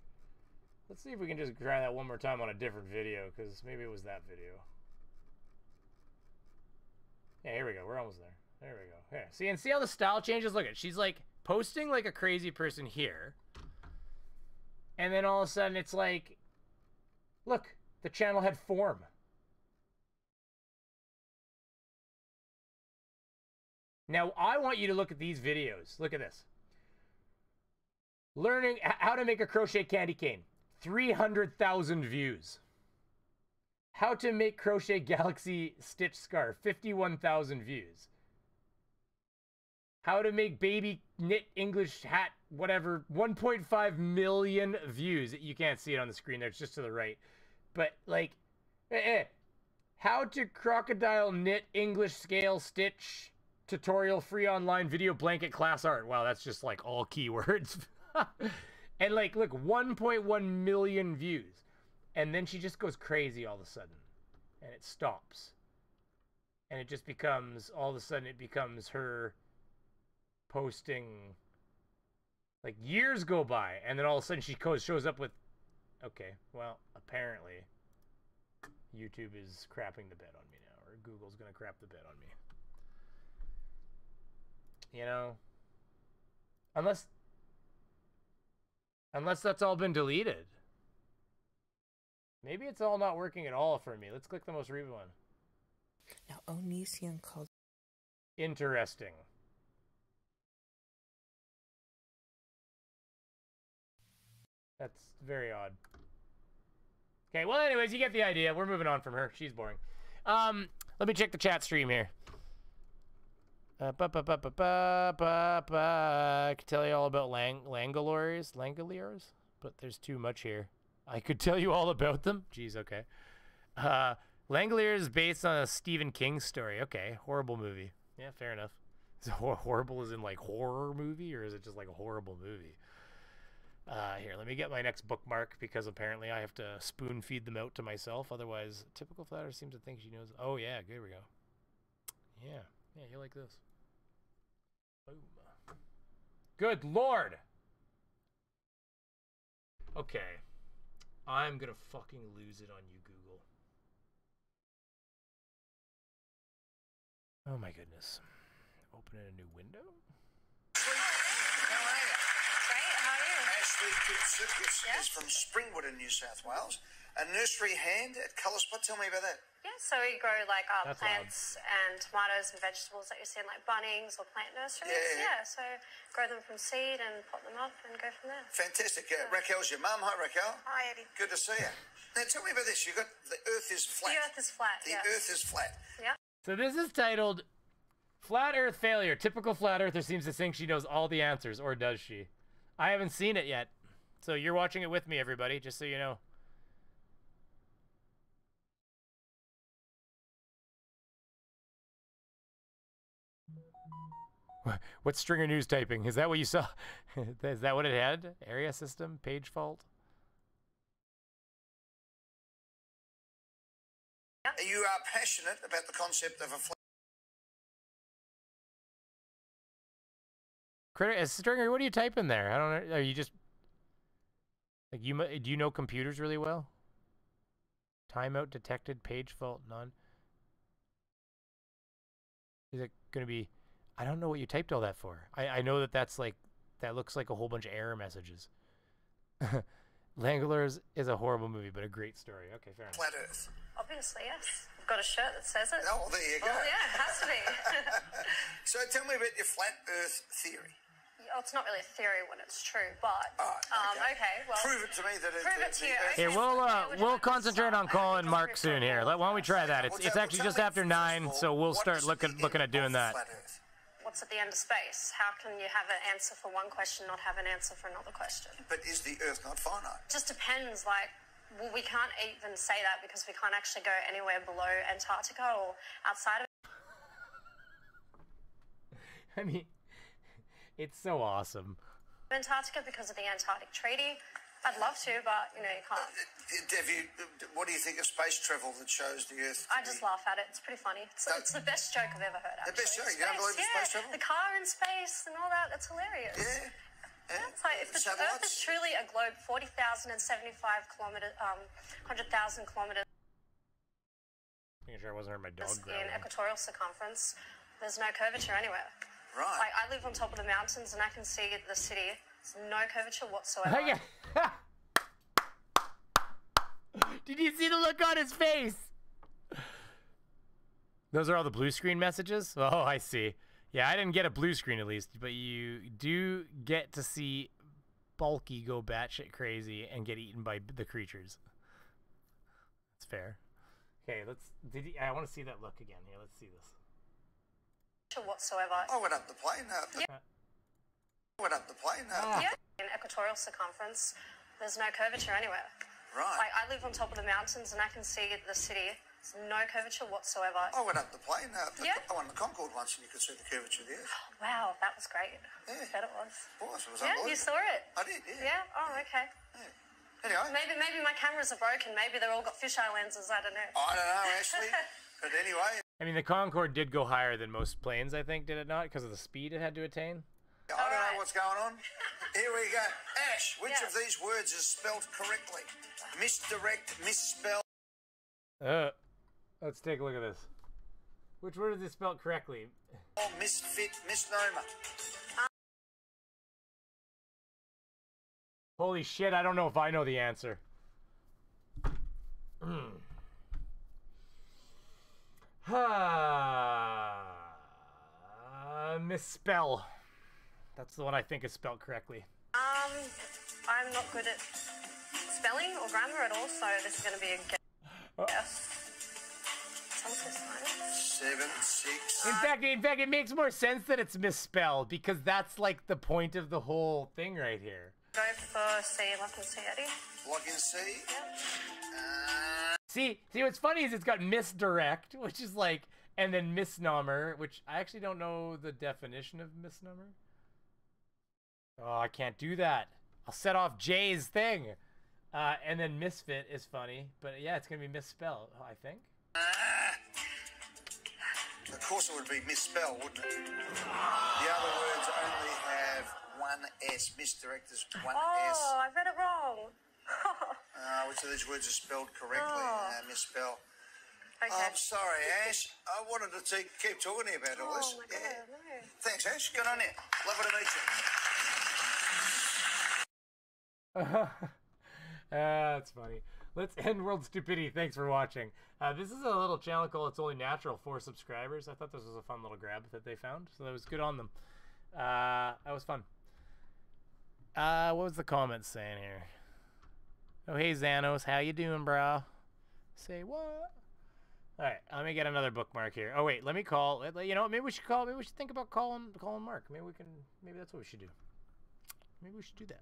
Let's see if we can just try that one more time on a different video, because maybe it was that video. Yeah, here we go. We're almost there. There we go. Here. See, and see how the style changes? Look at, she's like posting like a crazy person here. And then all of a sudden it's like, look, the channel had form. Now, I want you to look at these videos. Look at this. Learning how to make a crochet candy cane. 300,000 views. How to make crochet galaxy stitch scarf. 51,000 views. How to make baby knit English hat, whatever. 1.5 million views. You can't see it on the screen there. It's just to the right. But, like, how to crocodile knit English scale stitch tutorial free online video blanket class art. Wow, that's just like all keywords. And like, look, 1.1 million views. And then she just goes crazy all of a sudden. And it stops. And it just becomes, all of a sudden it becomes her posting, like years go by. And then all of a sudden she shows up with, okay, well, apparently YouTube is crapping the bed on me now. Or Google's going to crap the bed on me. You know? Unless that's all been deleted. Maybe it's all not working at all for me. Let's click the most recent one. Now, Onision called... Interesting. That's very odd. Okay, well, anyways, you get the idea. We're moving on from her. She's boring. Let me check the chat stream here. I can tell you all about Langoliers, but there's too much here. I could tell you all about them. Jeez, okay. Langoliers is based on a Stephen King story. Okay, horrible movie. Yeah, fair enough. Is it horrible as in like horror movie, or is it just like a horrible movie? Here, let me get my next bookmark, because apparently I have to spoon feed them out to myself. Otherwise, typical flatter seems to think she knows. Oh yeah, here we go. Yeah, you like this. Boom. Good Lord. Okay. I'm gonna fucking lose it on you, Google. Oh my goodness. Open in a new window? Ashley Cootsukis is from Springwood in New South Wales. a nursery hand at Colour Spot. Tell me about that. Yeah, so we grow like That's plants and tomatoes and vegetables that you see in like Bunnings or plant nurseries. Yeah. So grow them from seed and pot them up and go from there. Fantastic. Raquel's your mum. Hi, Raquel. Hi, Eddie. Good to see you. Now, tell me about this. You got the Earth is flat. The Earth is flat. The Earth is flat. Yeah. So this is titled Flat Earth Failure. Typical flat earther seems to think she knows all the answers, or does she? I haven't seen it yet. So you're watching it with me, everybody, just so you know. What's Stringer News typing? Is that what you saw? Is that what it had? Area system? Page fault? You are passionate about the concept of a flat. Stringer, what do you type in there? I don't know. Are you just like do you know computers really well? Timeout detected. Page fault none. Is it going to be? I don't know what you typed all that for. I know that's like, that looks like a whole bunch of error messages. Langlers is a horrible movie, but a great story. Okay, fair enough. Flat Earth. Obviously, yes. I've got a shirt that says it. Oh, there you go. Well, yeah, it has to be. So tell me about your flat Earth theory. Well, it's not really a theory when it's true, but okay. well, prove it to me that prove it to you. Here, we'll concentrate on calling Mark soon. Here, why don't we try that? It's actually just after 9, so we'll start looking at doing that. What's at the end of space? How can you have an answer for one question, not have an answer for another question? But is the Earth not finite? It just depends. Like, well, we can't even say that because we can't actually go anywhere below Antarctica or outside of it. I mean, it's so awesome. Antarctica because of the Antarctic Treaty. I'd love to, but, you can't. What do you think of space travel that shows the Earth? I just laugh at it. It's pretty funny. It's the best joke I've ever heard, actually. The best joke? You don't believe in space travel? The car in space and all that. It's hilarious. Yeah. It's like, if the Earth is truly a globe, 40,075 kilometers, 100,000 kilometers. Making sure I wasn't hurting my dog growling. In equatorial circumference, there's no curvature anywhere. Right. Like, I live on top of the mountains and I can see the city. There's no curvature whatsoever. Did you see the look on his face? Those are all the blue screen messages? Oh, I see. Yeah, I didn't get a blue screen at least, but you do get to see Bulky go batshit crazy and get eaten by the creatures. That's fair. Okay, I want to see that look again. Here, let's see this. Whatsoever. I went up the plane. Yeah, in equatorial circumference, there's no curvature anywhere. Right. Like, I live on top of the mountains and I can see the city. There's no curvature whatsoever. I went up the plane. I went to Concorde once and you could see the curvature there. Wow, that was great. Yeah. I bet it was. It was Yeah, unbelievable. you saw it? I did, yeah. Yeah? Oh, okay. Yeah. Anyway. Maybe my cameras are broken. Maybe they're all got fisheye lenses. I don't know. I don't know, Ashley. But anyway. I mean, the Concorde did go higher than most planes, I think, did it not? Because of the speed it had to attain? I don't know what's going on. Here we go. Ash, which of these words is spelled correctly? Misdirect, misspell. Let's take a look at this. Which word is it spelled correctly? Misfit, misnomer. Holy shit, I don't know if I know the answer. Misspell. That's the one I think is spelled correctly. I'm not good at spelling or grammar at all, so this is going to be a guess. 7, 6. In fact, it makes more sense that it's misspelled because that's like the point of the whole thing right here. Go for C, lock and C, Eddie. Lock and C? See, what's funny is it's got misdirect, which is like, and then misnomer, which I actually don't know the definition of misnomer. Oh, I can't do that. I'll set off Jay's thing. And then misfit is funny, but yeah, it's going to be misspelled, I think. Of course it would be misspelled, wouldn't it? The other words only have one S. Misdirect is one S. Oh, I read it wrong. Which of these words are spelled correctly? Misspell. Okay. I'm sorry, Ash. I wanted to keep talking to you about all this. Oh, my God, no. Thanks, Ash. Good on you. Lovely to meet you. That's funny. Let's end world stupidity. Thanks for watching. This is a little channel called It's Only Natural for subscribers. I thought this was a fun little grab that they found, so that was good on them. That was fun. What was the comments saying here? Oh, hey Xanos, how you doing, bro? Say what? All right, let me get another bookmark here. Oh wait, let me call. You know what? Maybe we should call. Maybe we should think about calling Mark. Maybe we can. Maybe that's what we should do. Maybe we should do that.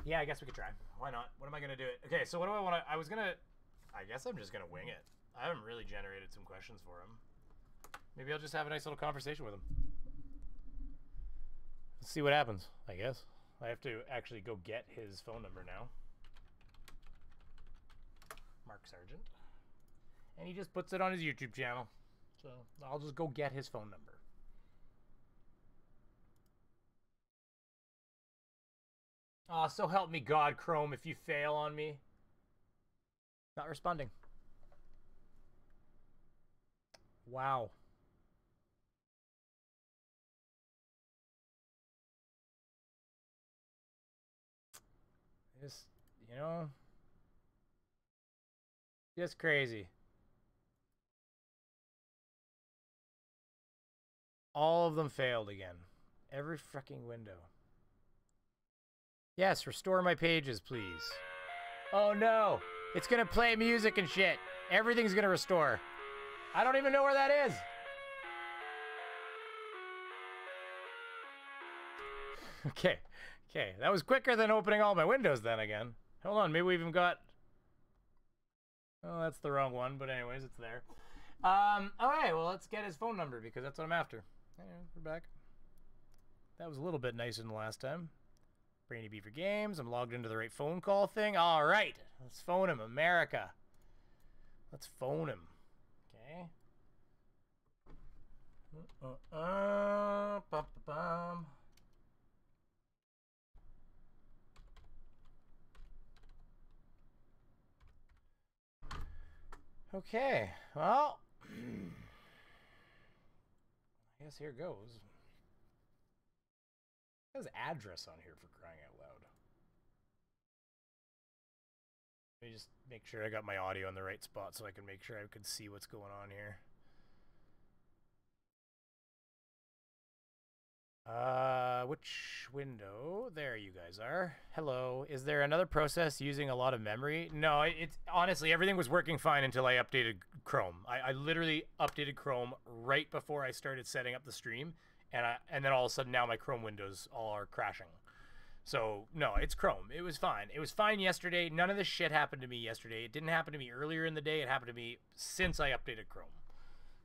Yeah, I guess we could try. Why not? What am I gonna do it? Okay, so what do I want to? I guess I'm just gonna wing it. I haven't really generated some questions for him. Maybe I'll just have a nice little conversation with him. Let's see what happens. I guess I have to actually go get his phone number now. Mark Sargent, and he just puts it on his YouTube channel, so I'll just go get his phone number. So help me God, Chrome, if you fail on me. Not responding. Wow. Just, you know, just crazy. All of them failed again. Every freaking window. Yes, restore my pages, please. Oh no! It's gonna play music and shit. Everything's gonna restore. I don't even know where that is. Okay. Okay, that was quicker than opening all my windows then again. Hold on, maybe we even got... Oh, that's the wrong one, but anyways, it's there. Okay, well, let's get his phone number because that's what I'm after. Anyway, we're back. That was a little bit nicer than the last time. Brainy Beaver Games. I'm logged into the right phone call thing. All right, let's phone him, America. Let's phone him. Okay. Okay, well, I guess here goes. It has address on here for crying out loud. Let me just make sure I got my audio in the right spot so I can make sure I can see what's going on here. Which window? There you guys are. Hello. Is there another process using a lot of memory? No, it's honestly, everything was working fine until I updated Chrome. I literally updated Chrome right before I started setting up the stream, and then all of a sudden now my Chrome windows all are crashing. So, no, it's Chrome. It was fine. It was fine yesterday. None of this shit happened to me yesterday. It didn't happen to me earlier in the day. It happened to me since I updated Chrome.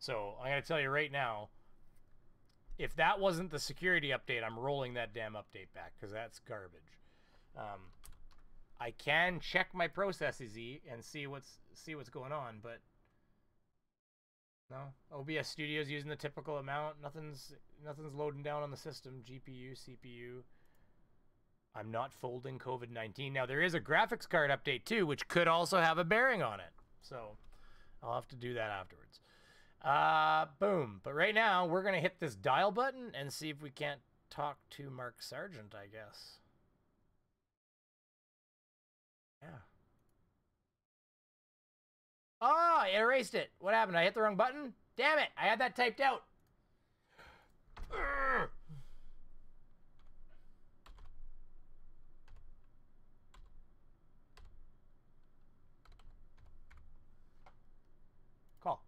So, I'm going to tell you right now, if that wasn't the security update, I'm rolling that damn update back because that's garbage. I can check my processes and see what's going on, but no. OBS Studio's using the typical amount. Nothing's loading down on the system. GPU, CPU. I'm not folding COVID-19. Now there is a graphics card update too, which could also have a bearing on it. So I'll have to do that afterwards. Boom. But right now, we're going to hit this dial button and see if we can't talk to Mark Sargent, I guess. Yeah. Oh, it erased it. What happened? I hit the wrong button? Damn it. I had that typed out. Urgh. Call.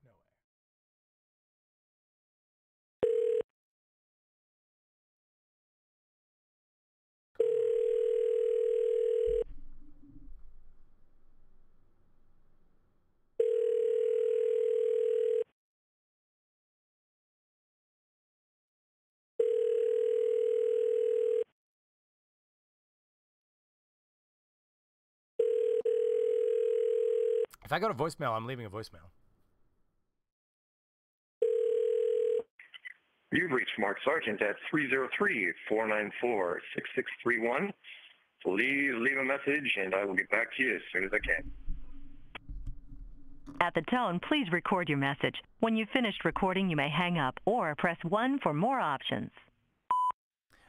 No way. If I go to voicemail, I'm leaving a voicemail. You've reached Mark Sargent at 303-494-6631. Please leave a message, and I will get back to you as soon as I can. At the tone, please record your message. When you've finished recording, you may hang up or press 1 for more options.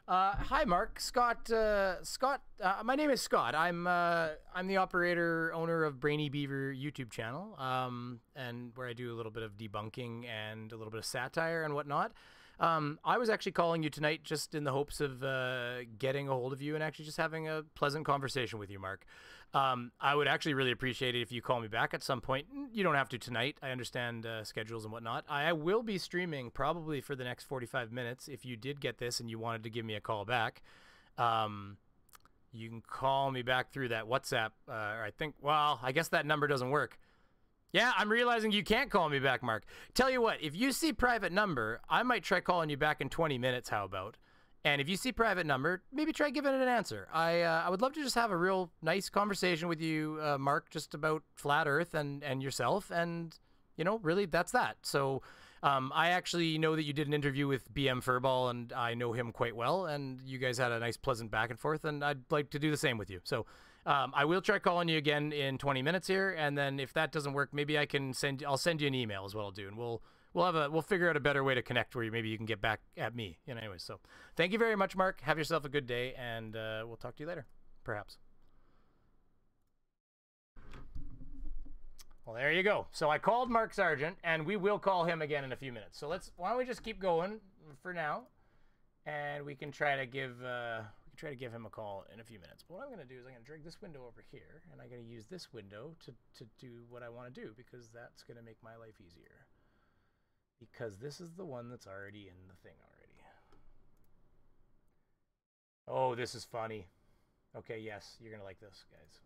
Hi, Mark. Scott. My name is Scott. I'm the operator, owner of Brainy Beaver YouTube channel, and where I do a little bit of debunking and a little bit of satire and whatnot. I was actually calling you tonight just in the hopes of getting a hold of you and actually just having a pleasant conversation with you, Mark. I would actually really appreciate it if you call me back at some point. You don't have to tonight. I understand schedules and whatnot. I will be streaming probably for the next 45 minutes. If you did get this and you wanted to give me a call back, you can call me back through that WhatsApp. I guess that number doesn't work. Yeah, I'm realizing you can't call me back, Mark. Tell you what, if you see private number, I might try calling you back in 20 minutes. How about? And if you see private number, maybe try giving it an answer. I would love to just have a real nice conversation with you, Mark, just about flat Earth and yourself. And, you know, really, that's that. So I actually know that you did an interview with BM Furball, and I know him quite well. And you guys had a nice, pleasant back and forth. And I'd like to do the same with you. So I will try calling you again in 20 minutes here. And then if that doesn't work, maybe I'll send you an email is what I'll do. And we'll figure out a better way to connect where maybe you can get back at me. You know, anyway, so thank you very much, Mark. Have yourself a good day, and we'll talk to you later, perhaps. Well, there you go. So I called Mark Sargent, and we will call him again in a few minutes. So why don't we just keep going for now, and we can try to give him a call in a few minutes. But what I'm going to do is I'm going to drag this window over here, and I'm going to use this window to do what I want to do, because that's going to make my life easier. Because this is the one that's already in the thing already. Oh, this is funny. Okay, yes, you're going to like this, guys.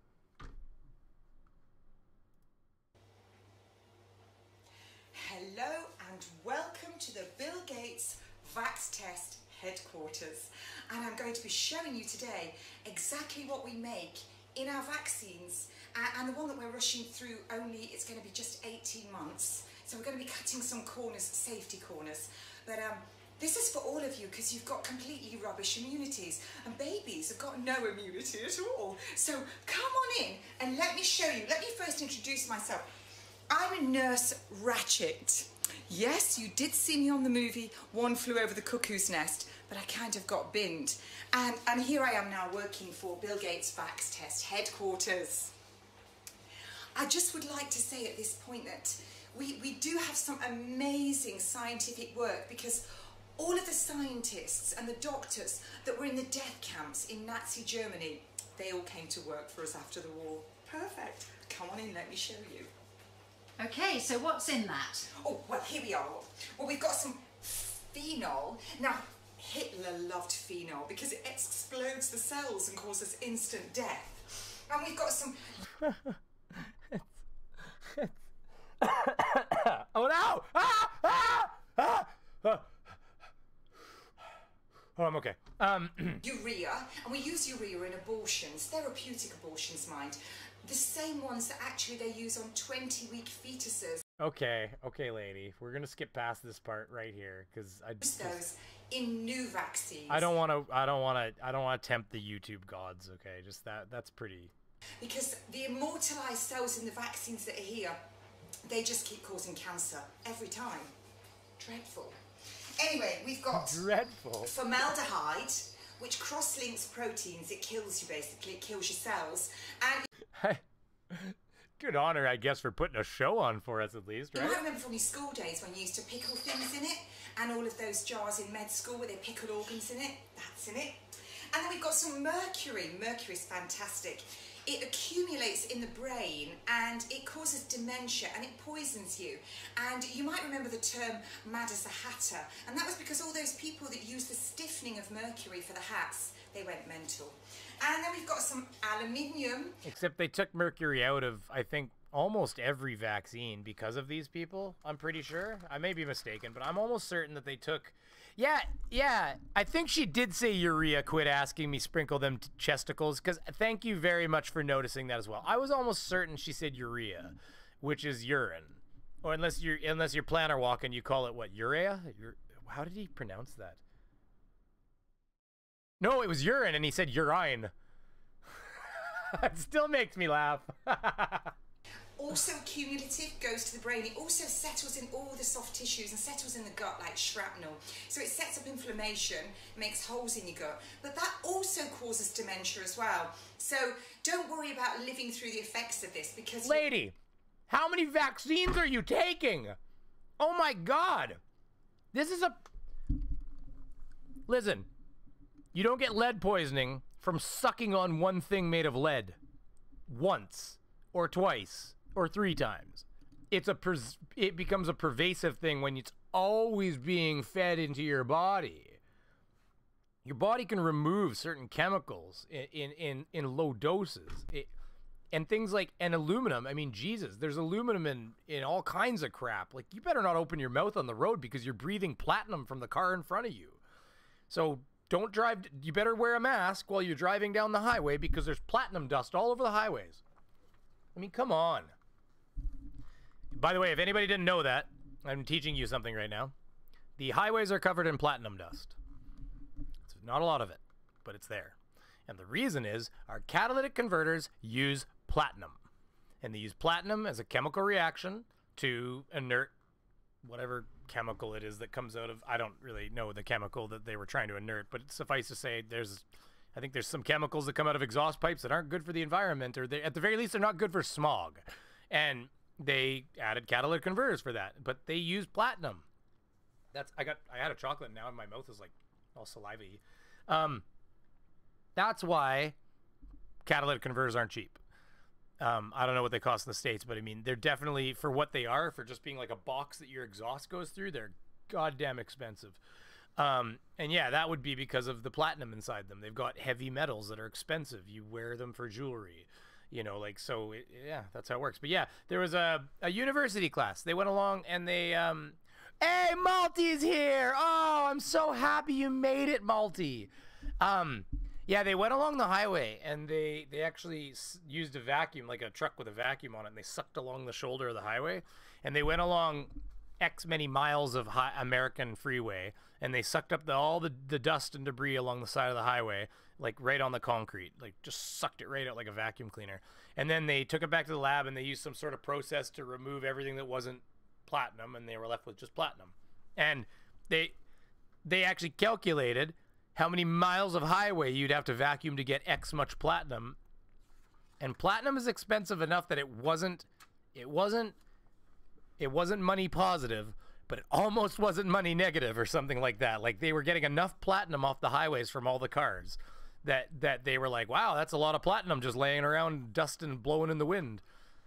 Hello and welcome to the Bill Gates Vax Test headquarters. And I'm going to be showing you today exactly what we make in our vaccines. And the one that we're rushing through only, it's going to be just 18 months. So we're going to be cutting some corners, safety corners. But this is for all of you because you've got completely rubbish immunities. And babies have got no immunity at all. So come on in and let me show you. Let me first introduce myself. I'm a Nurse Ratchet. Yes, you did see me on the movie One Flew Over the Cuckoo's Nest, but I kind of got binned. And here I am now working for Bill Gates Vax Test headquarters. I just would like to say at this point that we do have some amazing scientific work, because all of the scientists and the doctors that were in the death camps in Nazi Germany, they all came to work for us after the war. Perfect. Come on in, let me show you. Okay, so what's in that? Oh, well, here we are. Well, we've got some phenol. Now, Hitler loved phenol because it explodes the cells and causes instant death. And we've got some... Oh no! Oh, I'm okay. Urea, and we use urea in abortions, therapeutic abortions, mind. The same ones that actually they use on 20-week fetuses. Okay, lady. We're gonna skip past this part right here because those in new vaccines. I don't want to tempt the YouTube gods. Okay, just that's pretty. Because the immortalized cells in the vaccines that are here, they just keep causing cancer every time. Dreadful. Anyway, we've got formaldehyde, which cross-links proteins. It kills you, basically. It kills your cells. And good honor, I guess, for putting a show on for us at least, right? You might remember from your school days when you used to pickle things in it, and all of those jars in med school where they pickled organs in it. That's in it. And then we've got some mercury. Mercury's fantastic. It accumulates in the brain and it causes dementia and it poisons you. And you might remember the term mad as a hatter. And that was because all those people that used the stiffening of mercury for the hats, they went mental. And then we've got some aluminium. Except they took mercury out of, I think, almost every vaccine because of these people. I'm pretty sure. I may be mistaken, but I'm almost certain that they took... Yeah, I think she did say urea. Quit asking me sprinkle them chesticles, because thank you very much for noticing that as well. I was almost certain she said urea, which is urine. Or unless you're plantar walking, you call it what, urea? How did he pronounce that? No, it was urine, and he said urine. It still makes me laugh. also cumulative, goes to the brain. It also settles in all the soft tissues and settles in the gut like shrapnel. So it sets up inflammation, makes holes in your gut. But that also causes dementia as well. So don't worry about living through the effects of this because... Lady, how many vaccines are you taking? Oh my God. This is a... Listen, you don't get lead poisoning from sucking on one thing made of lead. Once, or twice, or 3 times. It becomes a pervasive thing when it's always being fed into your body. Your body can remove certain chemicals in low doses. And things like, and aluminum, I mean, Jesus, there's aluminum in all kinds of crap. Like, you better not open your mouth on the road because you're breathing platinum from the car in front of you. So don't drive, you better wear a mask while you're driving down the highway because there's platinum dust all over the highways. I mean, come on. By the way, if anybody didn't know that, I'm teaching you something right now. The highways are covered in platinum dust. It's not a lot of it, but it's there. And the reason is our catalytic converters use platinum. And they use platinum as a chemical reaction to inert whatever chemical it is that comes out of, I don't really know the chemical that they were trying to inert, but suffice to say I think there's some chemicals that come out of exhaust pipes that aren't good for the environment, or at the very least they're not good for smog. And they added catalytic converters for that, but they use platinum. I had a chocolate now and my mouth is like all salivy. That's why catalytic converters aren't cheap. I don't know what they cost in the States, but I mean, they're definitely, for what they are, for just being like a box that your exhaust goes through, they're goddamn expensive. And yeah, that would be because of the platinum inside them. They've got heavy metals that are expensive. You wear them for jewelry, you know, like, so yeah, that's how it works. But yeah, there was a university class. They went along and they, hey, Malty's here. Oh, I'm so happy you made it, Malty. Yeah, they went along the highway and they actually used a vacuum, like a truck with a vacuum on it, and they sucked along the shoulder of the highway. And they went along X many miles of American freeway, and they sucked up all the dust and debris along the side of the highway, like right on the concrete, like just sucked it right out like a vacuum cleaner. And then they took it back to the lab and they used some sort of process to remove everything that wasn't platinum, and they were left with just platinum. And they actually calculated how many miles of highway you'd have to vacuum to get X much platinum. And platinum is expensive enough that it wasn't money positive, but it almost wasn't money negative or something like that. Like, they were getting enough platinum off the highways from all the cars that they were like, wow, that's a lot of platinum just laying around, dust and blowing in the wind.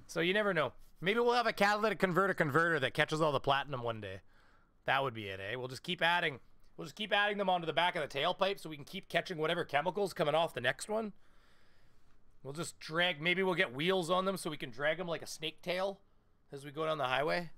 So you never know. Maybe we'll have a catalytic converter that catches all the platinum one day. That would be it, eh? We'll just keep adding them onto the back of the tailpipe so we can keep catching whatever chemicals coming off the next one. We'll just drag, maybe we'll get wheels on them so we can drag them like a snake tail as we go down the highway.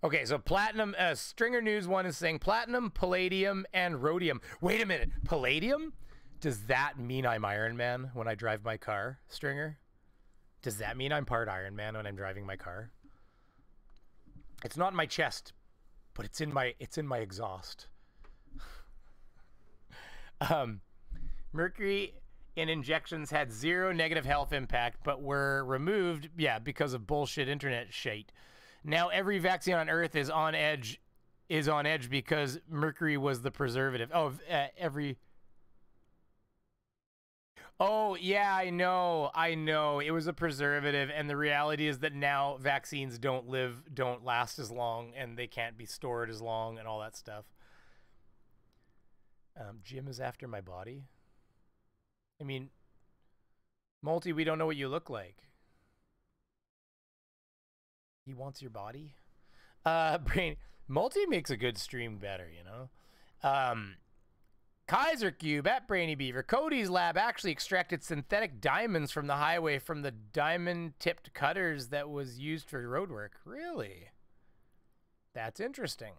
Okay, so platinum, Stringer News 1 is saying platinum, palladium, and rhodium. Wait a minute, palladium? Does that mean I'm Iron Man when I drive my car, Stringer? Does that mean I'm part Iron Man when I'm driving my car? It's not in my chest, but it's in my exhaust. Mercury in injections had 0 negative health impact, but were removed, yeah, because of bullshit internet shite. Now every vaccine on Earth is on edge because mercury was the preservative. Oh, Oh, yeah, I know. It was a preservative, and the reality is that now vaccines don't last as long, and they can't be stored as long, and all that stuff. Jim is after my body? I mean, Multi, we don't know what you look like. He wants your body? Brain, Multi makes a good stream better, you know? Kaiser Cube at Brainy Beaver. Cody's lab actually extracted synthetic diamonds from the highway from the diamond-tipped cutters that was used for roadwork. Really? That's interesting.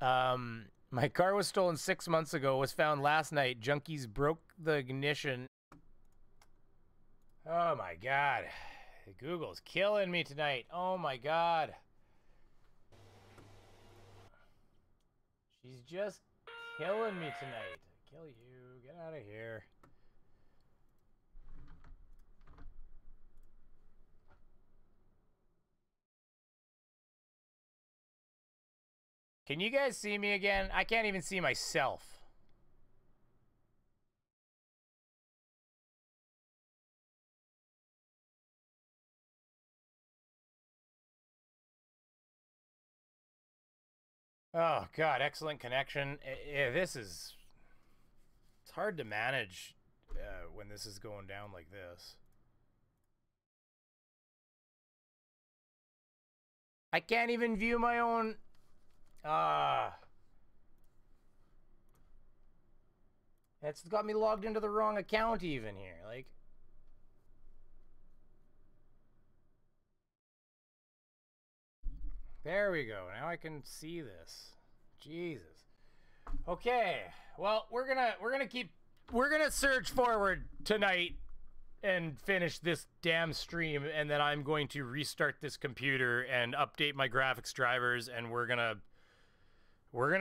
My car was stolen 6 months ago, was found last night. Junkies broke the ignition. Oh my God. Google's killing me tonight. Oh my God. She's just killing me tonight. Kill you. Get out of here. Can you guys see me again? I can't even see myself. Oh, God, excellent connection. This is... It's hard to manage when this is going down like this. I can't even view my own... It's got me logged into the wrong account even here. Like... There we go. Now I can see this. Jesus. Okay. Well, we're gonna search forward tonight and finish this damn stream, and then I'm going to restart this computer and update my graphics drivers, and we're gonna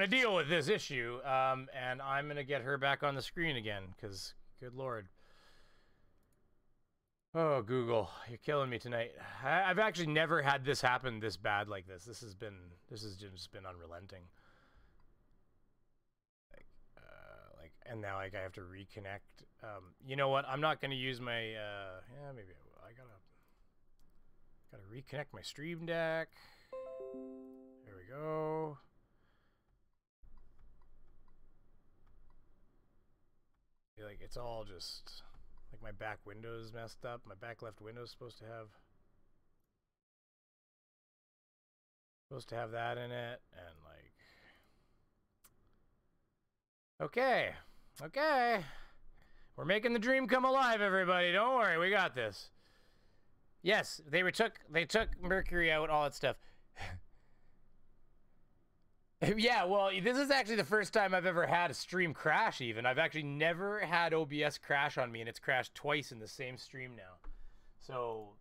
deal with this issue. And I'm gonna get her back on the screen again, because good Lord. Oh, Google, you're killing me tonight. I've actually never had this happen this bad like this. This has just been unrelenting. And now like I have to reconnect. You know what? I'm not going to use my. Yeah, maybe I gotta reconnect my Stream Deck. There we go. Like it's all just. Like my back window's messed up. My back left window's supposed to have that in it, and like okay, we're making the dream come alive, everybody. Don't worry, we got this. Yes, they took Mercury out, all that stuff. Yeah, well, this is actually the first time I've ever had a stream crash even. I've actually never had OBS crash on me, and it's crashed twice in the same stream now. So,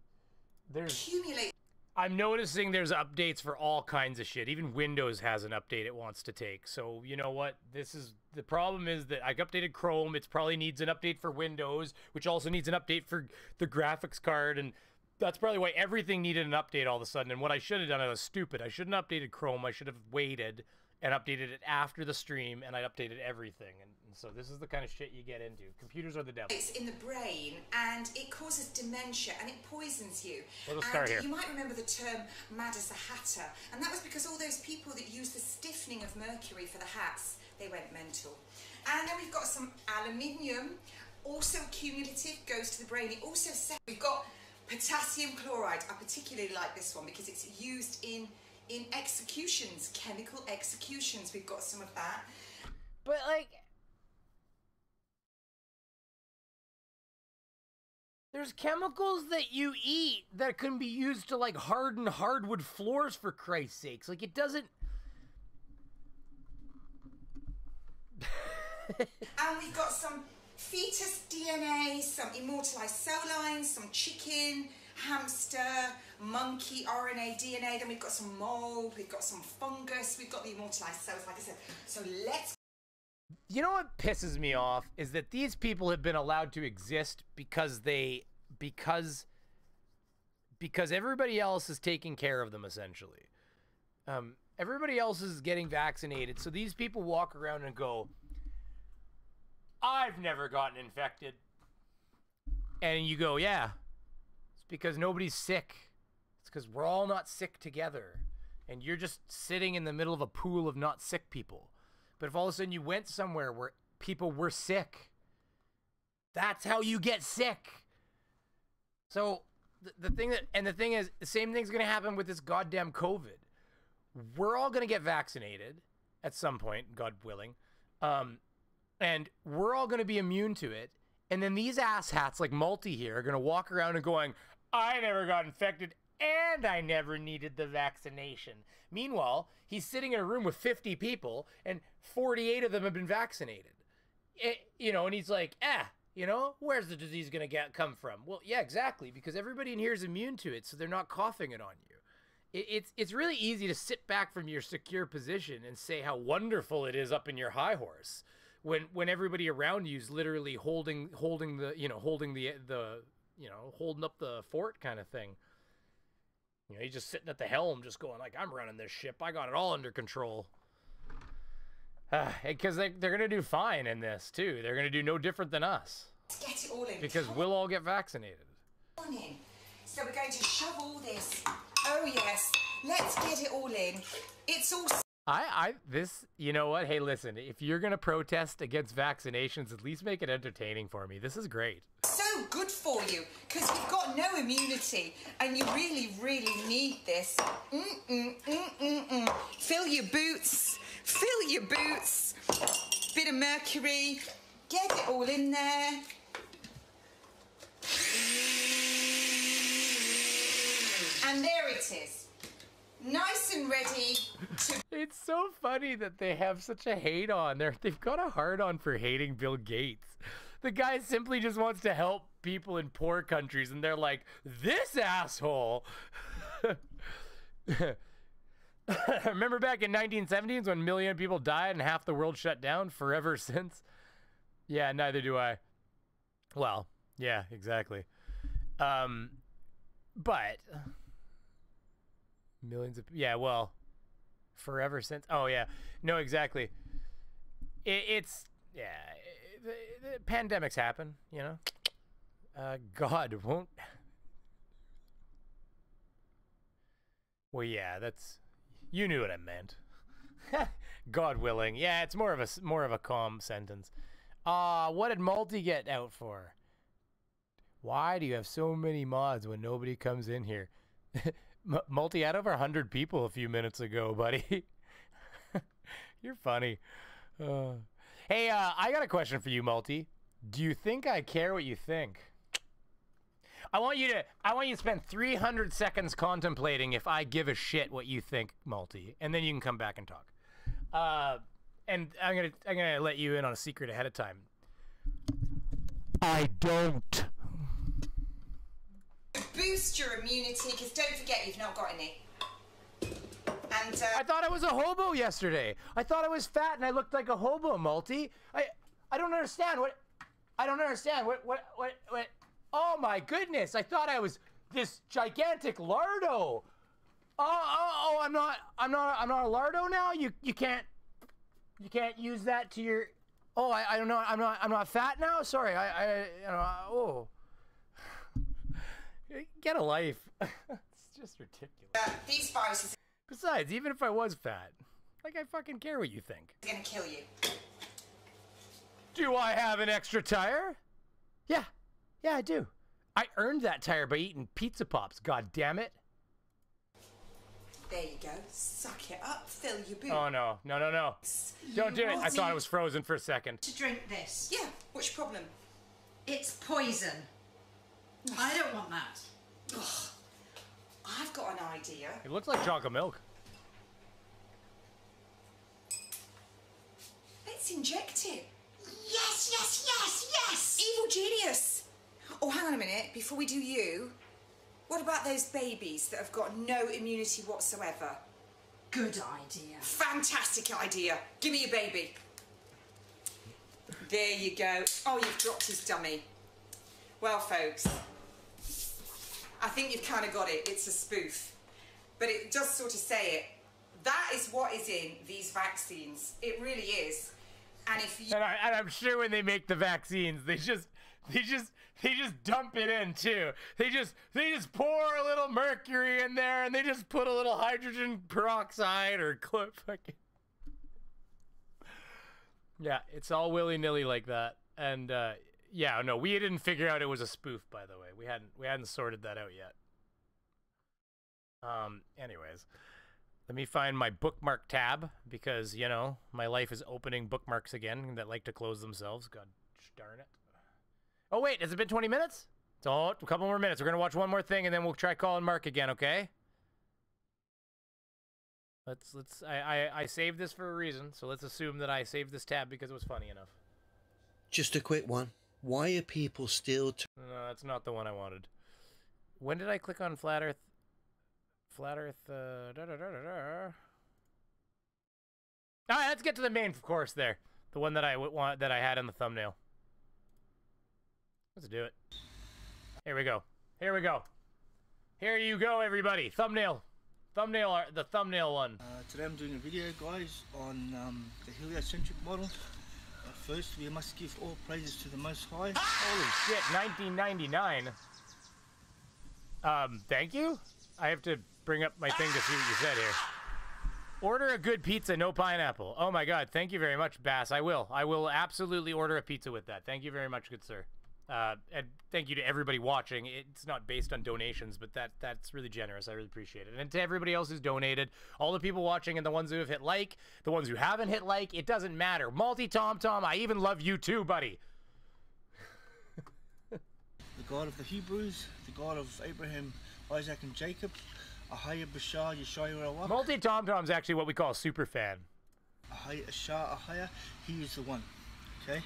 I'm noticing there's updates for all kinds of shit. Even Windows has an update it wants to take. So, you know what? The problem is that I updated Chrome. It probably needs an update for Windows, which also needs an update for the graphics card, and that's probably why everything needed an update all of a sudden. And what I should have done, I was stupid. I shouldn't have updated Chrome. I should have waited and updated it after the stream, and I updated everything. And so this is the kind of shit you get into. Computers are the devil. It's in the brain, and it causes dementia, and it poisons you. Let's start here. You might remember the term Mad as a Hatter, and that was because all those people that used the stiffening of mercury for the hats, they went mental. And then we've got some aluminium, also cumulative, goes to the brain. It also says we've got potassium chloride. I particularly like this one because it's used in executions, chemical executions. We've got some of that. But like, there's chemicals that you eat that can be used to like harden hardwood floors, for Christ's sakes. Like, it doesn't. And we've got some fetus DNA, some immortalized cell lines, some chicken, hamster, monkey RNA DNA, then we've got some mold, we've got some fungus, we've got the immortalized cells, like I said. So let's... You know what pisses me off is that these people have been allowed to exist because everybody else is taking care of them, essentially. Everybody else is getting vaccinated, so these people walk around and go, I've never gotten infected. And you go, yeah, it's because nobody's sick. It's because we're all not sick together. And you're just sitting in the middle of a pool of not sick people. But if all of a sudden you went somewhere where people were sick, that's how you get sick. So the thing is, the same thing's going to happen with this goddamn COVID. We're all going to get vaccinated at some point, God willing. And we're all going to be immune to it. And then these asshats like Multi here are going to walk around and going, I never got infected and I never needed the vaccination. Meanwhile, he's sitting in a room with 50 people and 48 of them have been vaccinated. And he's like, where's the disease going to come from? Well, yeah, exactly, because everybody in here is immune to it, so they're not coughing it on you. It's really easy to sit back from your secure position and say how wonderful it is up in your high horse when everybody around you is literally holding up the fort kind of thing. He's just sitting at the helm just going like, I'm running this ship. I got it all under control. Because they're going to do fine in this, too. They're going to do no different than us. Let's get it all in. Because we'll all get vaccinated. Come on in. So we're going to shove all this. Oh, yes. Let's get it all in. It's all... You know what? Hey, listen, if you're going to protest against vaccinations, at least make it entertaining for me. This is great. So good for you, because you've got no immunity, and you really, really need this. Fill your boots. Fill your boots. Bit of mercury. Get it all in there. And there it is. Nice and ready to... It's so funny that they have such a hate on there. They've got a hard on for hating Bill Gates. The guy simply just wants to help people in poor countries, and they're like, this asshole. Remember back in 1970s when a million people died and half the world shut down? Forever since? Yeah, neither do I. Well, yeah, exactly. But millions of... Yeah, well, forever since... Oh, yeah. No, exactly. It's... Yeah, the pandemics happen, you know? God won't... Well, yeah, that's... You knew what I meant. God willing. Yeah, it's more of a calm sentence. What did Multi get out for? Why do you have so many mods when nobody comes in here? Multi had over 100 people a few minutes ago, buddy. You're funny. Hey, I got a question for you, Multi. Do you think I care what you think? I want you to spend 300 seconds contemplating if I give a shit what you think, Multi, and then you can come back and talk. And I'm gonna let you in on a secret ahead of time. I don't. Boost your immunity, because don't forget you've not got any. And I thought I was a hobo yesterday. I thought I was fat and I looked like a hobo, Multi. I don't understand what. I don't understand what. Oh my goodness! I thought I was this gigantic lardo. Oh! I'm not a lardo now. You can't use that to your. Oh, I don't know. I'm not fat now. Sorry. Oh. Get a life. It's just ridiculous. These viruses. Besides, even if I was fat, like I fucking care what you think. It's gonna kill you. Do I have an extra tire? Yeah, I do. I earned that tire by eating pizza pops. God damn it. There you go. Suck it up. Fill your boots. Oh no! Don't do it. I thought it was frozen for a second. To drink this. Yeah. What's your problem? It's poison. I don't want that. Ugh. I've got an idea. It looks like chocolate milk. Let's inject it. Yes! Evil genius! Oh, hang on a minute. Before we do you, what about those babies that have got no immunity whatsoever? Good idea. Fantastic idea. Give me your baby. There you go. Oh, you've dropped his dummy. Well, folks, I think you've kind of got it. It's a spoof. But it does sort of say it. That is what is in these vaccines. It really is. And if you... And I'm sure when they make the vaccines, they just dump it in too. They just pour a little mercury in there, and they just put a little hydrogen peroxide or fucking. Yeah, it's all willy-nilly like that. And yeah, no, we didn't figure out it was a spoof, by the way. We hadn't sorted that out yet. Anyways, let me find my bookmark tab, because, you know, my life is opening bookmarks again that like to close themselves. God darn it. Oh, wait, has it been 20 minutes? So, a couple more minutes. We're going to watch one more thing, and then we'll try calling Mark again, okay? I saved this for a reason, so let's assume that I saved this tab because it was funny enough. Just a quick one. Why are people still... No, that's not the one I wanted. When did I click on Flat Earth? Flat Earth, All right, let's get to the main course there. The one that I had in the thumbnail. Let's do it. Here we go. Here you go, everybody. Thumbnail The thumbnail one. Today I'm doing a video, guys, on the heliocentric model. First, we must give all praises to the Most High. Holy shit, 1999. Thank you? I have to bring up my thing to see what you said here. Order a good pizza, no pineapple. Oh my god, thank you very much, Bass. I will absolutely order a pizza with that. Thank you very much, good sir. And thank you to everybody watching. It's not based on donations, but that's really generous. I really appreciate it. And to everybody else who's donated, all the people watching and the ones who have hit like, the ones who haven't hit like, it doesn't matter. Multi-Tom, I even love you too, buddy. The God of the Hebrews, the God of Abraham, Isaac, and Jacob, Ahaya Bashar Yeshaya Rawak. Multi-Tom-Tom's actually what we call a super fan. Ahaya Ashar Ahaya, he is the one. Okay?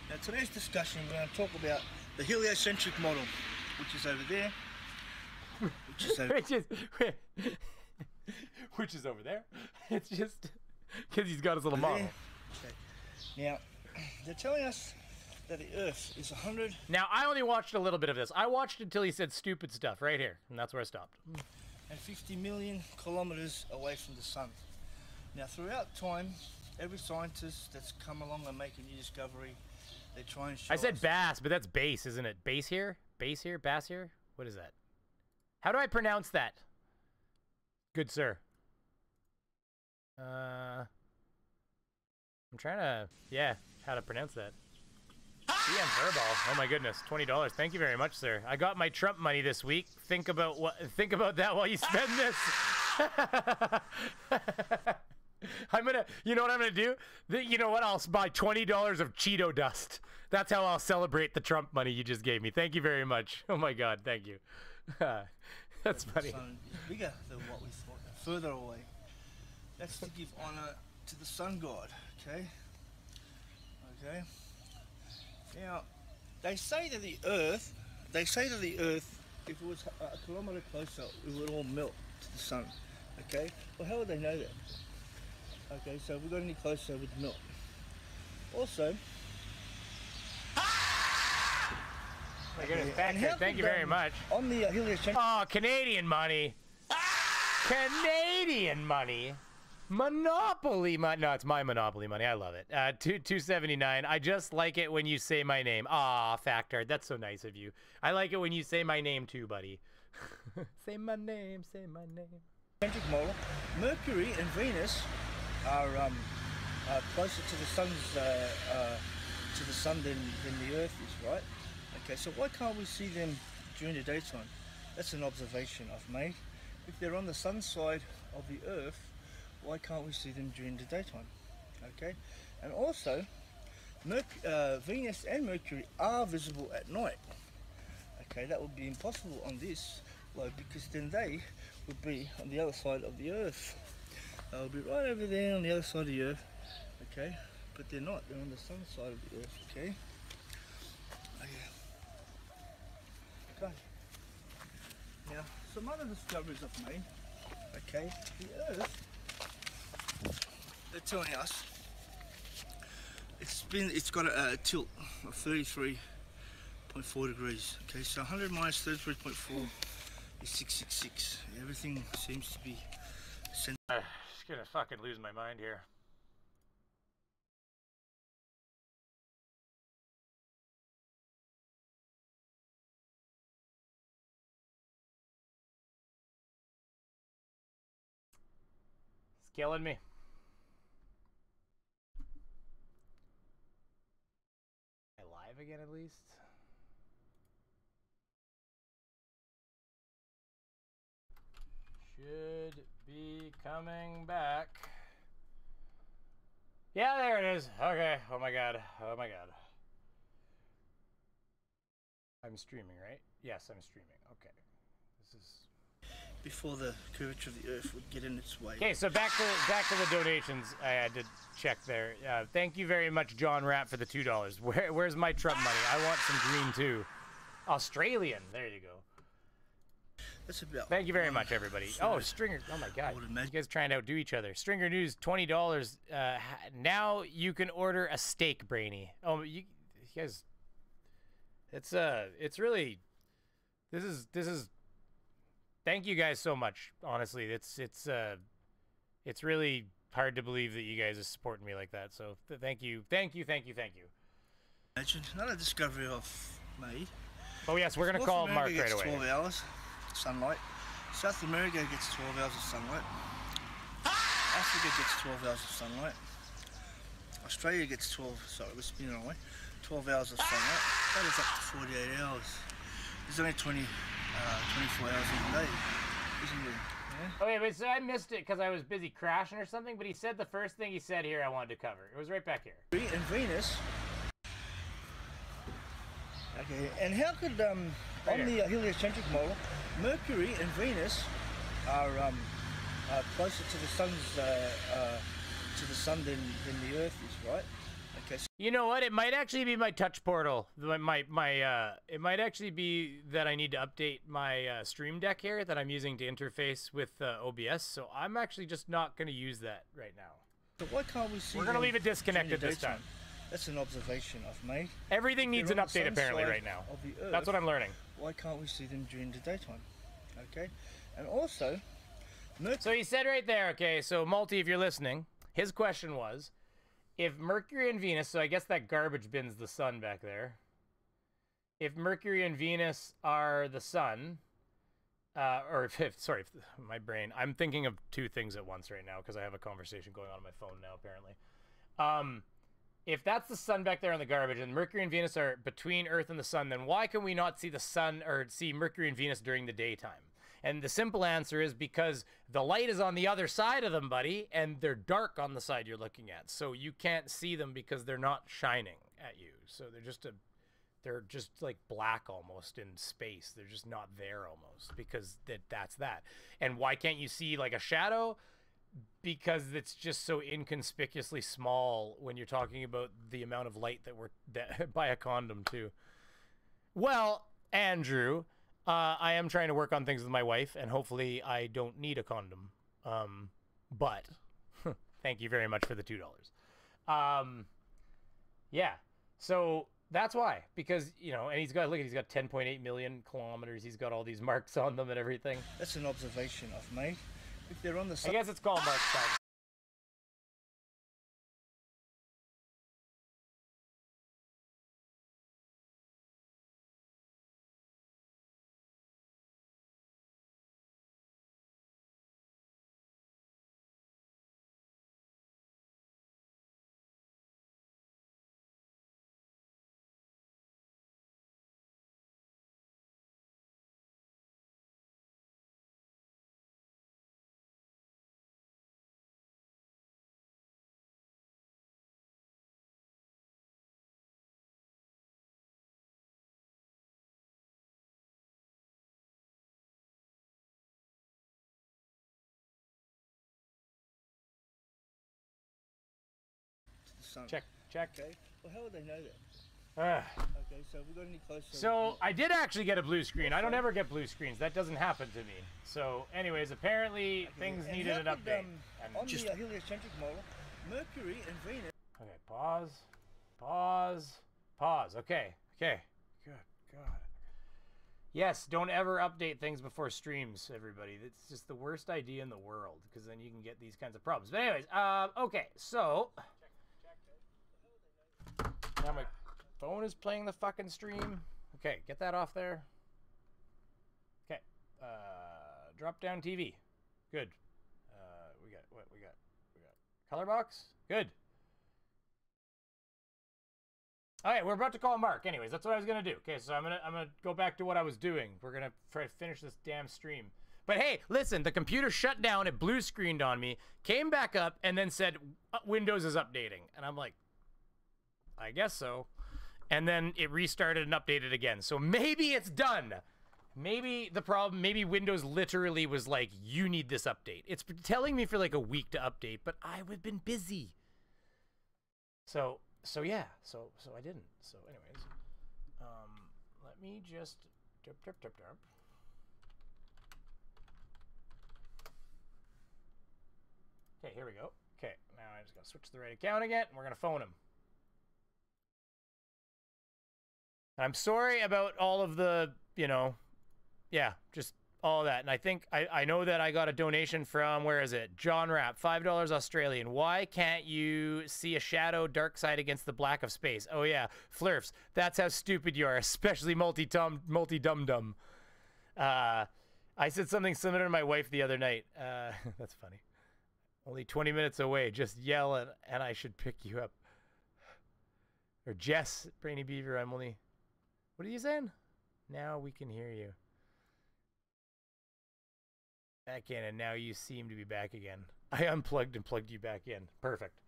Now today's discussion, we're going to talk about the heliocentric model, which is over there. Which is over there. It's just because he's got his little model. Okay. Now, they're telling us that the Earth is 100... Now, I only watched a little bit of this. I watched until he said stupid stuff right here, and that's where I stopped. And 50 million kilometers away from the sun. Now, throughout time, every scientist that's come along and make a new discovery, they try and show I said us... bass, but that's base, isn't it? Base here? Base here? Bass here? What is that? How do I pronounce that? Good sir. I'm trying to... Yeah, how to pronounce that. DM Furball. Oh my goodness, $20. Thank you very much, sir. I got my Trump money this week. Think about that while you spend this. You know what I'm gonna do? You know what? I'll buy $20 of Cheeto dust. That's how I'll celebrate the Trump money you just gave me. Thank you very much. Oh my God, thank you. That's funny. The sun is bigger than what we thought, further away. That's to give honor to the sun god. Okay. Okay. Now, they say that the Earth, if it was a kilometre closer, it would all melt to the sun. Okay? Well, how would they know that? Okay, so if we got any closer, it would melt. Also... My goodness, thank you very much. On the heliocentric... Oh, Canadian money. Canadian money. Monopoly money. No, it's my Monopoly money. I love it. $2.79. I just like it when you say my name. Aw, Factor. That's so nice of you. I like it when you say my name too, buddy. Say my name. Say my name. Model. Mercury and Venus are closer to the sun's than the Earth is, right? Okay, so why can't we see them during the daytime? That's an observation I've made. If they're on the sun side of the Earth, why can't we see them during the daytime? Okay, and also Venus and Mercury are visible at night. Okay, that would be impossible on this globe because then they would be on the other side of the Earth. They'll be right over there on the other side of the Earth. Okay, but they're not. They're on the sun side of the Earth. Okay. Okay. Now, some other discoveries I've made. Okay, the Earth. They're telling us it's got a tilt of 33.4 degrees. Okay, so 100 minus 33.4 is 666. Everything seems to be just gonna fucking lose my mind here. It's killing me. Again, at least. Should be coming back. Yeah, there it is. Okay. Oh my god. Oh my god. I'm streaming, right? Yes, I'm streaming. Okay. This is before the curvature of the Earth would get in its way. Okay, so back to the donations. I had to check there. Thank you very much, John Rapp, for the $2. Where's my Trump money? I want some green too. Australian. There you go. That's about. Thank you very much, everybody. Oh, Stringer. Oh my God. You guys trying to outdo each other. Stringer News, $20. Now you can order a steak, Brainy. Oh, you guys. It's really. This is thank you guys so much. Honestly, it's really hard to believe that you guys are supporting me like that. So thank you. Another discovery of me. Oh yes, we're gonna North call America Mark right gets away. 12 hours sunlight. South America gets 12 hours of sunlight. Africa gets 12 hours of sunlight. Australia gets 12. Sorry, we're spinning away. 12 hours of sunlight. That is up to 48 hours. There's only 24 hours in a day, isn't there? Yeah? Okay, but so I missed it because I was busy crashing or something. But he said the first thing he said here I wanted to cover. It was right back here. And Venus. Okay, and how could on the heliocentric model, Mercury and Venus are closer to the sun than the Earth is, right? Okay. So You know what? It might actually be my touch portal. It might actually be that I need to update my Stream Deck here that I'm using to interface with OBS. So I'm actually just not going to use that right now. So why can't we see? We're going to them leave it disconnected during this the time. daytime? That's an observation I've made. Everything needs They're an on the update sun apparently side right now. of the Earth. That's what I'm learning. Why can't we see them during the daytime? Okay, and also, so he said right there. Okay, so Multi, if you're listening, his question was, if Mercury and Venus. So I guess that garbage bin's the sun back there. If Mercury and Venus are the sun, sorry, my brain. I'm thinking of two things at once right now because I have a conversation going on my phone now apparently. If that's the sun back there on the garbage and Mercury and Venus are between Earth and the sun, then why can we not see the sun or see Mercury and Venus during the daytime? And the simple answer is because the light is on the other side of them, buddy, and they're dark on the side you're looking at. So you can't see them because they're not shining at you. So they're just like black almost in space. They're just not there almost because that's that. And why can't you see like a shadow? Because it's just so inconspicuously small when you're talking about the amount of light that by a condom too. Well, Andrew, I am trying to work on things with my wife, and hopefully I don't need a condom. But thank you very much for the $2. Yeah. So that's why, because and he's got 10.8 million kilometers. He's got all these marks on them and everything. That's an observation I've made. If they're on the sun, I guess it's called mark signs. sun. Check. Okay. Well, how would they know that? Okay, so we got any closer? So I did actually get a blue screen. I don't ever get blue screens. That doesn't happen to me. So, anyways, apparently things needed an update. On the heliocentric model, Mercury and Venus. Okay, pause. Okay. Good God. Yes, don't ever update things before streams, everybody. It's just the worst idea in the world because then you can get these kinds of problems. But anyways, okay, so now my phone is playing the fucking stream. Okay, get that off there. Okay, drop down TV. Good. We got color box. Good. All right, we're about to call Mark. Anyways, that's what I was gonna do. Okay, so I'm gonna go back to what I was doing. We're gonna try to finish this damn stream. But hey, listen, the computer shut down. It blue screened on me, came back up, and then said Windows is updating. And I'm like, I guess so. And then it restarted and updated again. So maybe it's done. Maybe Windows literally was like, you need this update. It's telling me for like a week to update, but I've been busy. So yeah, so I didn't. So anyways, let me just derp. Okay, here we go. Okay, now I just gotta switch to the right account again, and we're gonna phone him. I'm sorry about all of the, yeah, just all that. And I think I know that I got a donation from, where is it? John Rapp, $5 Australian. Why can't you see a shadow dark side against the black of space? Oh yeah, Flurfs. That's how stupid you are, especially multi-dum-dum. I said something similar to my wife the other night. That's funny. Only 20 minutes away. Just yell and I should pick you up. Or Jess, Brainy Beaver, I'm only... What are you saying? Now we can hear you. Back in, and now you seem to be back again. I unplugged and plugged you back in. Perfect.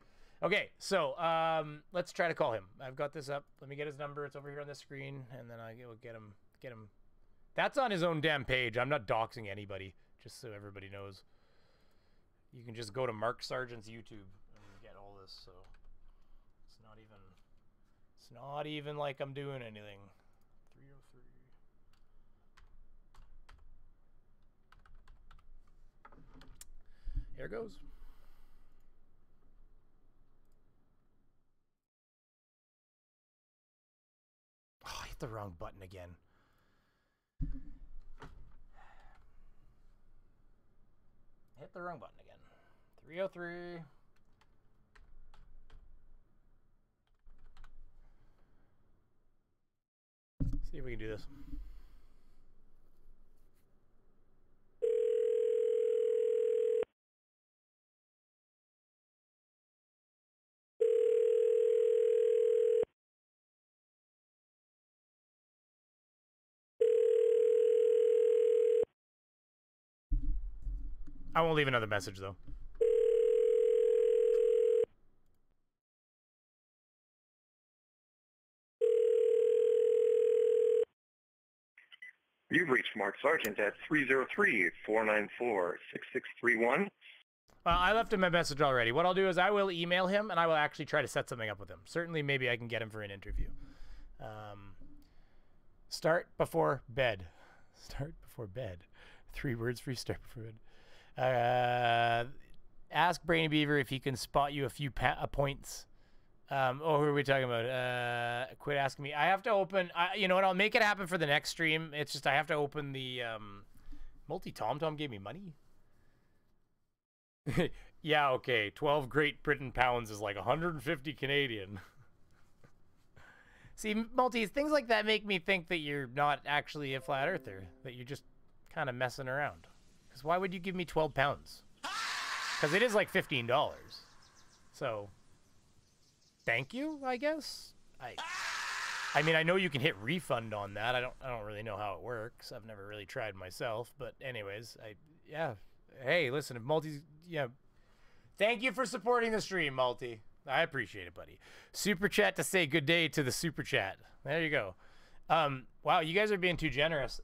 Okay, so let's try to call him. I've got this up. Let me get his number. It's over here on the screen, and then I will get him. That's on his own damn page. I'm not doxing anybody, just so everybody knows. You can just go to Mark Sargent's YouTube and get all this. So it's not even like I'm doing anything. 303. Here goes. Oh, I hit the wrong button again. Hit the wrong button again. 303. See if we can do this. I won't leave another message, though. You've reached Mark Sargent at 303-494-6631. I left him a message already. What I'll do is I will email him, and I will actually try to set something up with him. Certainly, maybe I can get him for an interview. Start before bed. Start before bed. 3 words for you. Start before bed. Ask Brainy Beaver if he can spot you a few points. Who are we talking about? Quit asking me. I have to open. You know what? I'll make it happen for the next stream. It's just I have to open the multi-tom-tom gave me money. Yeah, okay. 12 Great Britain pounds is like 150 Canadian. See, multis, things like that make me think that you're not actually a flat earther, that you're just kind of messing around. Because why would you give me 12 pounds? Because it is like $15. So, thank you, I guess. I mean, I know you can hit refund on that. I don't really know how it works. I've never really tried myself. But anyways, yeah. Hey, listen, if multis, yeah. Thank you for supporting the stream, Multi. I appreciate it, buddy. Super chat to say good day to the super chat. There you go. Wow, you guys are being too generous.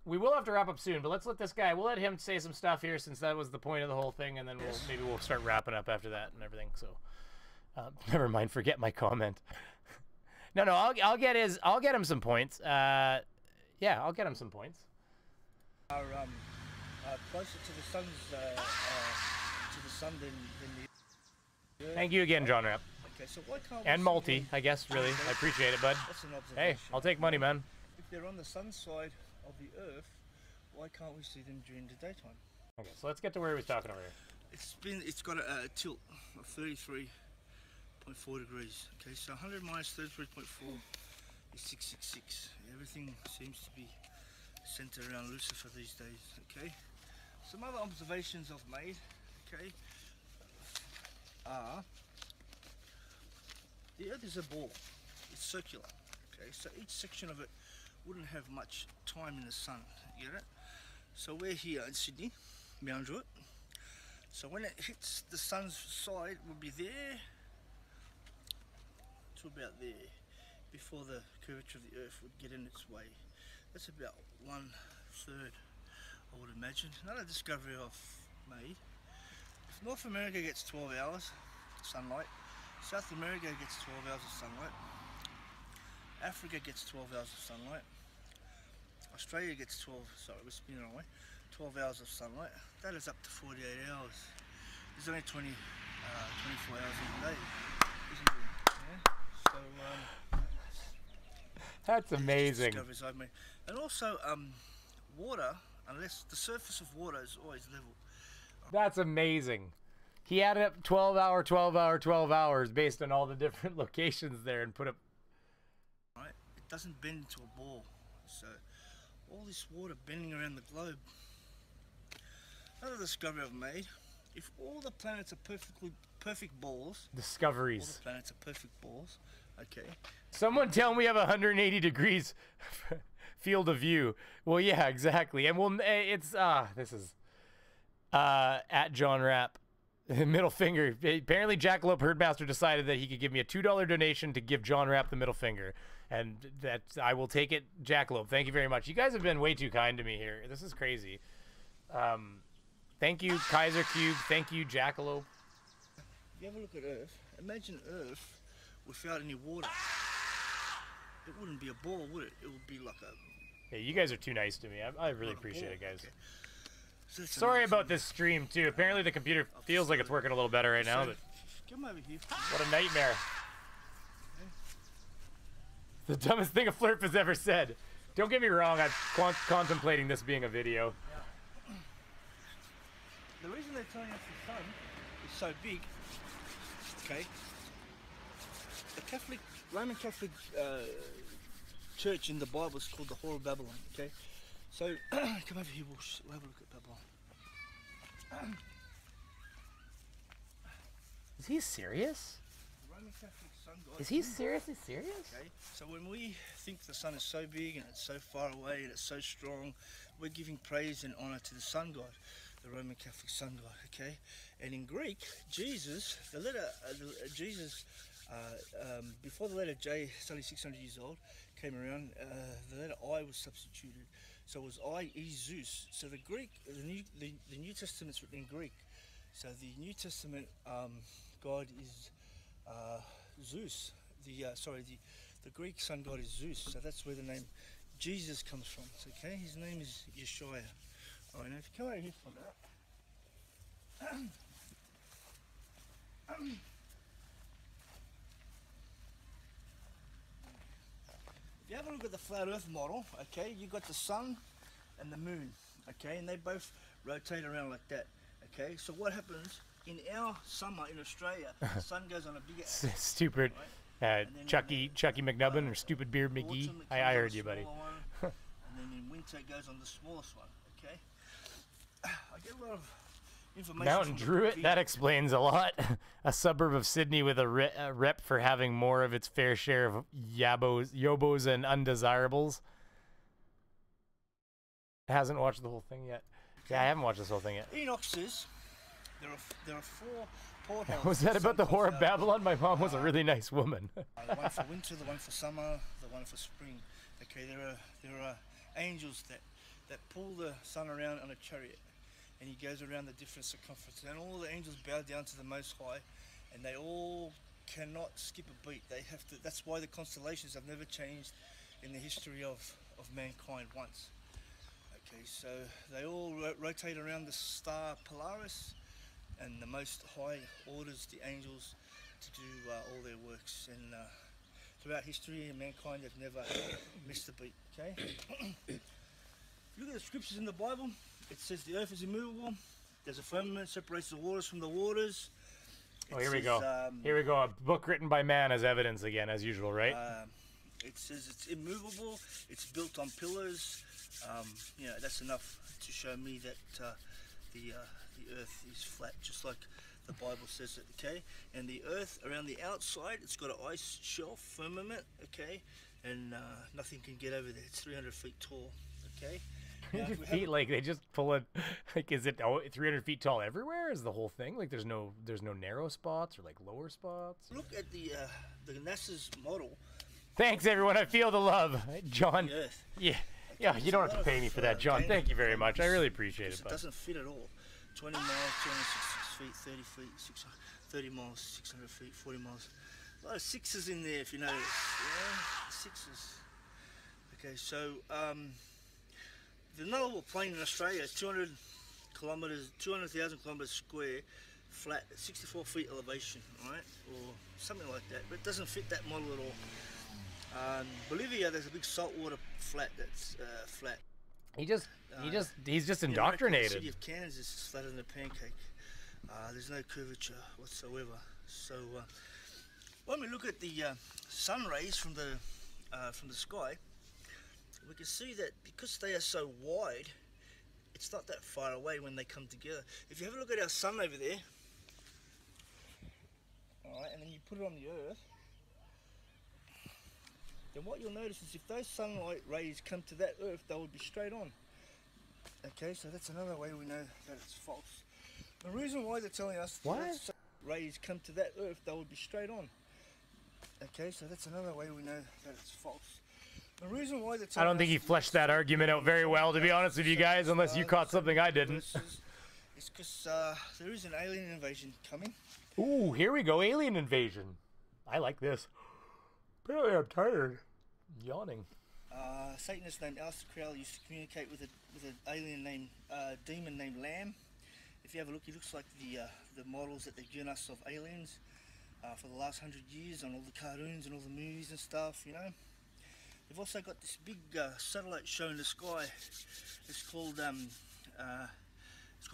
We will have to wrap up soon, but let's let this guy, we'll let him say some stuff here since that was the point of the whole thing, and then maybe we'll start wrapping up after that and everything. So, never mind, forget my comment. No, I'll get him some points. Yeah, I'll get him some points. Are closer to the sun's sun than the Earth. Thank you again, John Rapp. Okay, so why can't and Multi, I guess, really. I appreciate it, bud. That's an observation. Hey, I'll take money, man. If they're on the sun side of the Earth, why can't we see them during the daytime? Okay, so let's get to where he was talking over here. It's got a tilt of 33.4 degrees. Okay, so 100 minus 33.4 is 666. Everything seems to be centered around Lucifer these days. Okay, some other observations I've made. Okay, are the Earth is a ball. It's circular. Okay, so each section of it wouldn't have much time in the sun. You get it? So we're here in Sydney, Mount Druitt. So when it hits the sun's side, we'll be there to about there before the curvature of the Earth would get in its way. That's about 1/3, I would imagine. Another discovery I've made. If North America gets 12 hours sunlight, South America gets 12 hours of sunlight, Africa gets 12 hours of sunlight, Australia gets 12 hours of sunlight. That is up to 48 hours. There's only 24 hours in a day, isn't there? Yeah? So, that's amazing. Discoveries I've made. And also, water unless the surface of water is always level. That's amazing. He added up 12 hour, 12 hour, 12 hours based on all the different locations there and put up. Right, it doesn't bend into a ball. So all this water bending around the globe. Another discovery I've made: if all the planets are perfect balls, Discoveries. all the planets are perfect balls. Okay. Someone tell me I have 180 degrees field of view. Well, yeah, exactly. And it's this is at John Rapp. Middle finger. Apparently, Jackalope Herdmaster decided that he could give me a $2 donation to give John Rapp the middle finger, and that I will take it. Jackalope, thank you very much. You guys have been way too kind to me here. This is crazy. Thank you, Kaiser Cube. Thank you, Jackalope. If you have a look at Earth, imagine Earth without any water. It wouldn't be a ball, would it? It would be like a... Hey, you guys are too nice to me. I really appreciate it, guys. Okay. So Sorry about this stream, too. Apparently the computer feels like it's working a little better right now, but come over here. what a nightmare. The dumbest thing a Flurp has ever said. Don't get me wrong, I'm contemplating this being a video. The reason they're telling us the sun is so big, okay, the Roman Catholic church in the Bible is called the Whore of Babylon, okay? So, come over here, we'll have a look at Babylon. Is he serious? The Roman Catholic sun god. Is he seriously serious? Okay, so when we think the sun is so big and it's so far away and it's so strong, we're giving praise and honor to the sun god, the Roman Catholic sun god, okay? And in Greek, Jesus, the letter Jesus, before the letter J, it's only 600 years old, came around, the letter I was substituted. So it was I, E, Zeus. So the Greek, the New Testament's written in Greek. So the New Testament God is Zeus. The Greek sun god is Zeus. So that's where the name Jesus comes from. So, okay, his name is Yeshua. All right, now if you come over here for that. If you have a look at the flat Earth model, okay, you got the sun and the moon, okay, and they both rotate around like that, okay. So what happens in our summer in Australia? The sun goes on a bigger axis, Stupid. right? Chucky McNubbin or Stupid Beard McGee. I heard you, buddy. And then in winter it goes on the smallest one, okay. I get a lot of information. Mountain Druid, that explains a lot. A suburb of Sydney with a rep for having more of its fair share of yobos and undesirables. Hasn't watched the whole thing yet. Yeah, I haven't watched this whole thing yet. Enoch says there are 4 portholes. Was that about the Whore of Babylon? My mom was a really nice woman. The one for winter, the one for summer, the one for spring. Okay, there are angels that pull the sun around on a chariot, and he goes around the different circumferences, and all the angels bow down to the Most High, and they all cannot skip a beat. They have to. That's why the constellations have never changed in the history of mankind once. Okay, so they all rotate around the star Polaris, and the Most High orders the angels to do all their works. And throughout history, mankind have never missed a beat. Okay. If you look at the scriptures in the Bible, it says the earth is immovable. There's a firmament separates the waters from the waters. Oh, here we go. Here we go. A book written by man as evidence again, as usual, right? It says it's immovable. It's built on pillars. You know, that's enough to show me that the earth is flat, just like the Bible says it. Okay, and the earth around the outside, it's got an ice shelf firmament. Okay, and nothing can get over there. It's 300 feet tall. Okay. 300 feet, like they just pull it. Like, is it 300 feet tall everywhere? Is the whole thing like there's no narrow spots or like lower spots? Look at the NASA's model. Thanks everyone. I feel the love, John. Earth. Yeah. Yeah, you don't have to pay me for that, John. Thank you very much. I really appreciate it. It doesn't fit at all. 20 miles, 266 feet, 30 feet, 30 miles, 600 feet, 40 miles. A lot of sixes in there, if you notice. Yeah, sixes. Okay, so the nullable plain in Australia is 200,000 kilometres square, flat, 64 feet elevation, right, or something like that. But it doesn't fit that model at all. Bolivia, there's a big saltwater flat that's flat. He's just The indoctrinated. city of Kansas is flatter than a pancake. There's no curvature whatsoever. So when we look at the sun rays from the sky, we can see that because they are so wide, it's not that far away when they come together. If you have a look at our sun over there, all right, and then you put it on the Earth, then what you'll notice is if those sunlight rays come to that Earth, they will be straight on. Okay, so that's another way we know that it's false. The reason why they're telling us that those rays come to that Earth, they will be straight on. Okay, so that's another way we know that it's false. The reason why they're I don't think he fleshed that argument out very well, to be honest with you guys, unless you caught something I didn't. It's because there is an alien invasion coming. Ooh, here we go, alien invasion. I like this. Apparently I'm tired. I'm yawning. Satanist named Aleister Crowley used to communicate with an alien named demon named Lamb. If you have a look, he looks like the models that they've given us of aliens for the last 100 years on all the cartoons and all the movies and stuff, you know. They've also got this big satellite show in the sky. It's called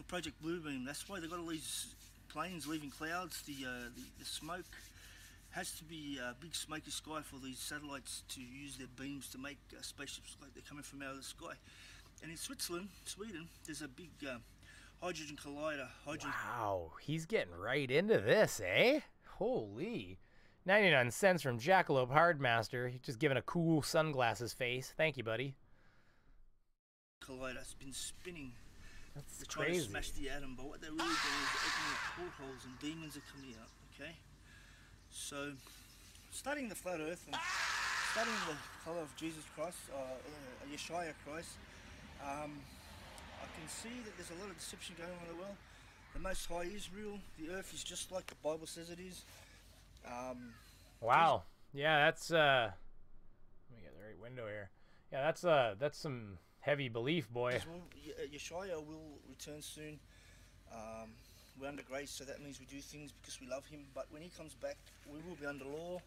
Project Bluebeam. That's why they've got all these planes leaving clouds. The smoke has to be a big smoky sky for these satellites to use their beams to make spaceships like they're coming from out of the sky. And in Sweden, there's a big hydrogen collider. Wow, he's getting right into this, eh? Holy. 99 cents from Jackalope Hardmaster. He's just giving a cool sunglasses face. Thank you, buddy. Collider's been spinning. That's trying crazy. to smash the atom, but what they're really doing is opening up portholes and demons are coming out, okay? So, studying the flat earth and studying the colour of Jesus Christ, Yeshua Christ, I can see that there's a lot of deception going on in the world. The Most High is real. The earth is just like the Bible says it is. Wow. Yeah, that's let me get the right window here. Yeah, that's some heavy belief, boy. Yeshua will return soon. We're under grace, so that means we do things because we love him. But when he comes back, we will be under law.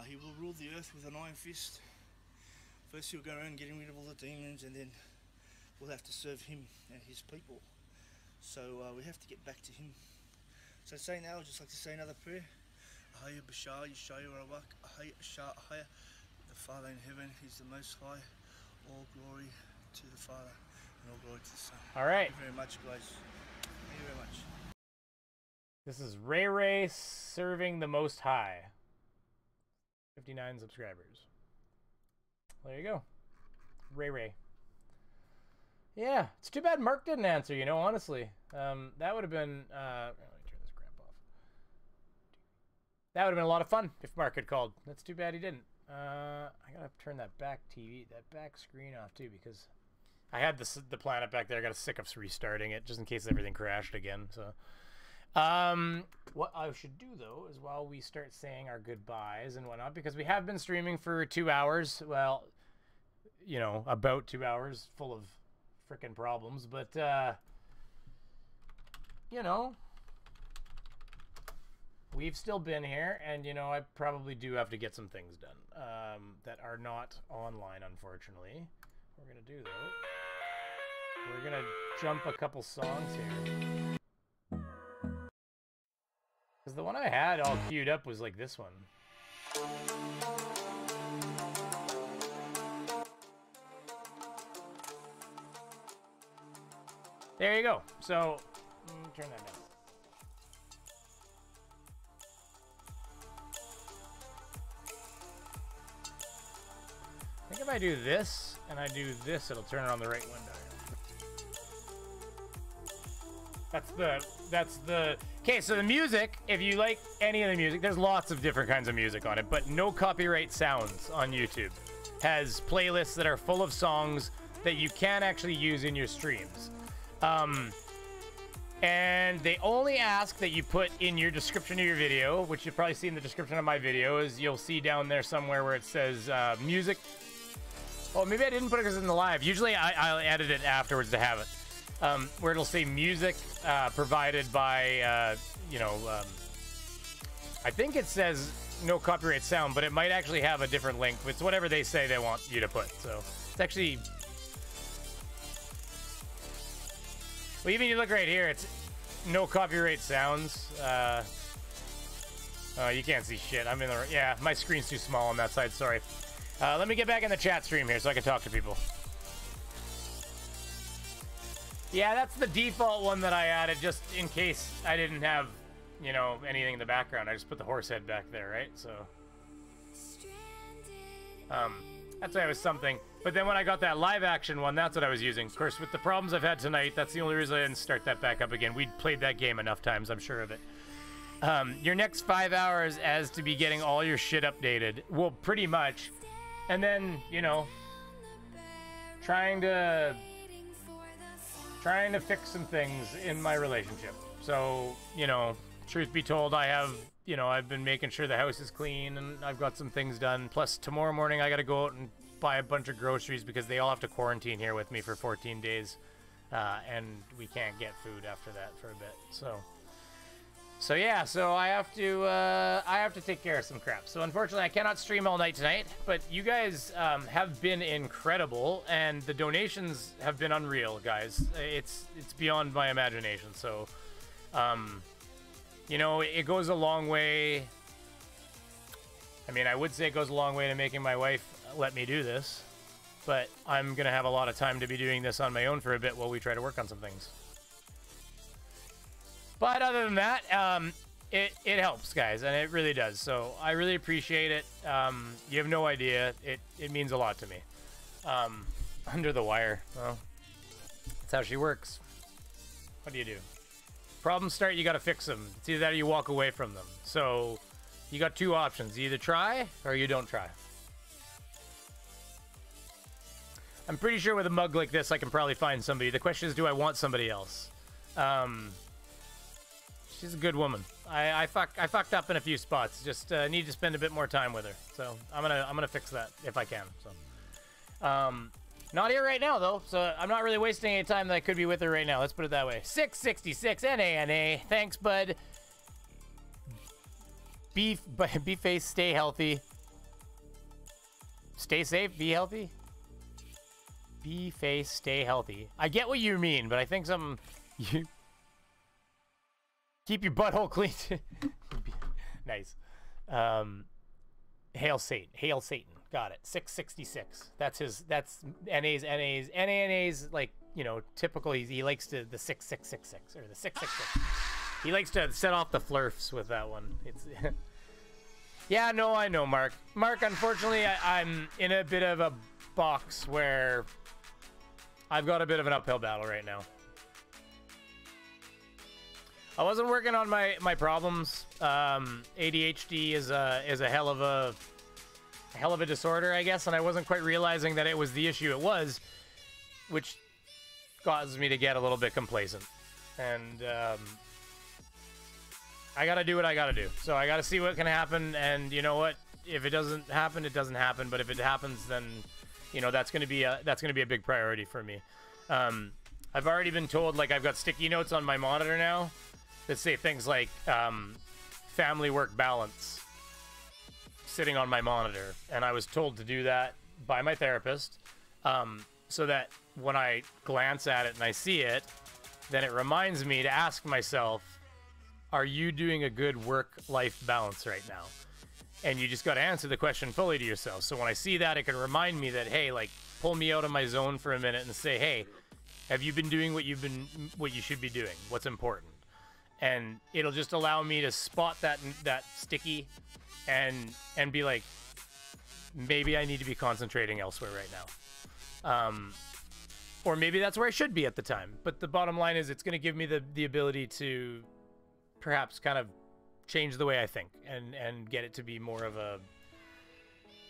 He will rule the earth with an iron fist. First he'll go around getting rid of all the demons, and then we'll have to serve him and his people. So we have to get back to him. So say now, I'd just like to say another prayer. Ahaya Bashar, Yeshaya Rawak, Ahaya Ashar, Ahaya. The Father in heaven, he's the Most High. All glory to the Father and all glory to the Son. All right. Thank you very much, guys. Thank you very much. This is Ray serving the Most High. 59 subscribers. There you go. Ray. Yeah, it's too bad Mark didn't answer, you know, honestly. That would have been... let me turn this crap off. That would have been a lot of fun if Mark had called. That's too bad he didn't. I gotta turn that back screen off too, because I had the planet back there. I got sick of restarting it just in case everything crashed again. So, what I should do though is while we start saying our goodbyes and whatnot, because we have been streaming for 2 hours. Well, you know, about 2 hours, full of frickin' problems, but you know. We've still been here, and, you know, I probably do have to get some things done that are not online, unfortunately. What we're going to do, though, we're going to jump a couple songs here. Because the one I had all queued up was like this one. There you go. So, turn that down. I think if I do this, and I do this, it'll turn it on the right window. That's the... Okay, so the music, if you like any of the music, there's lots of different kinds of music on it, but No Copyright Sounds on YouTube has playlists that are full of songs that you can actually use in your streams. And they only ask that you put in your description of your video, which you'll probably see in the description of my video, is you'll see down there somewhere where it says music. Oh, maybe I didn't put it because it's in the live. Usually I'll edit it afterwards to have it. Where it'll say music provided by, you know, I think it says No Copyright Sound, but it might actually have a different link. It's whatever they say they want you to put. So it's actually Well, even you look right here, it's no copyright sounds. Oh, you can't see shit. I'm in the... Yeah, my screen's too small on that side. Sorry. Let me get back in the chat stream here so I can talk to people. Yeah, that's the default one that I added just in case I didn't have, you know, anything in the background. I just put the horse head back there, right? So... that's why it was something. But then when I got that live action one, that's what I was using. Of course, with the problems I've had tonight, that's the only reason I didn't start that back up again. We'd played that game enough times, I'm sure of it. Your next 5 hours as to be getting all your shit updated. Well, pretty much. And then, you know, trying to fix some things in my relationship. So, you know, truth be told, I've been making sure the house is clean and I've got some things done. Plus, tomorrow morning I got to go out and buy a bunch of groceries because they all have to quarantine here with me for 14 days. And we can't get food after that for a bit. So yeah, so I have to take care of some crap. So unfortunately, I cannot stream all night tonight. But you guys have been incredible, and the donations have been unreal, guys. It's beyond my imagination. So, you know, it goes a long way. I mean, I would say it goes a long way to making my wife let me do this, but I'm gonna have a lot of time to be doing this on my own for a bit while we try to work on some things. But other than that, it helps, guys, and it really does. So I really appreciate it. You have no idea. It means a lot to me. Under the wire. Well, that's how she works. What do you do? Problems start, you got to fix them. It's either that or you walk away from them. So you got two options. You either try or you don't try. I'm pretty sure with a mug like this, I can probably find somebody. The question is, do I want somebody else? She's a good woman. I fucked up in a few spots. Just need to spend a bit more time with her. So I'm gonna fix that if I can. So not here right now though. So I'm not really wasting any time that I could be with her right now. Let's put it that way. 666 NANA. Thanks, bud. Beef face. Stay healthy. Stay safe. Be healthy. Be face. Stay healthy. I get what you mean, but I think you. Keep your butthole clean. Nice. Hail Satan. Hail Satan. Got it. 666. That's NA's like, you know, typical. He likes to, the 6666 or the 666. He likes to set off the flirfs with that one. It's yeah, no, I know, Mark. Mark, unfortunately, I'm in a bit of a box where I've got a bit of an uphill battle right now. I wasn't working on my problems. ADHD is a hell of a disorder, I guess, and I wasn't quite realizing that it was the issue it was, which caused me to get a little bit complacent. And I gotta do what I gotta do. So I gotta see what can happen, and you know what? If it doesn't happen, it doesn't happen. But if it happens, then you know that's gonna be a big priority for me. I've already been told, like, I've got sticky notes on my monitor now that say things like family work balance sitting on my monitor, and I was told to do that by my therapist, so that when I glance at it and I see it, then it reminds me to ask myself, are you doing a good work-life balance right now? And you just got to answer the question fully to yourself. So when I see that, it can remind me that, hey, like, pull me out of my zone for a minute and say, hey, have you been doing what you should be doing? What's important? And it'll just allow me to spot that sticky and be like, maybe I need to be concentrating elsewhere right now. Or maybe that's where I should be at the time. But the bottom line is it's going to give me the ability to perhaps kind of change the way I think and get it to be more of a,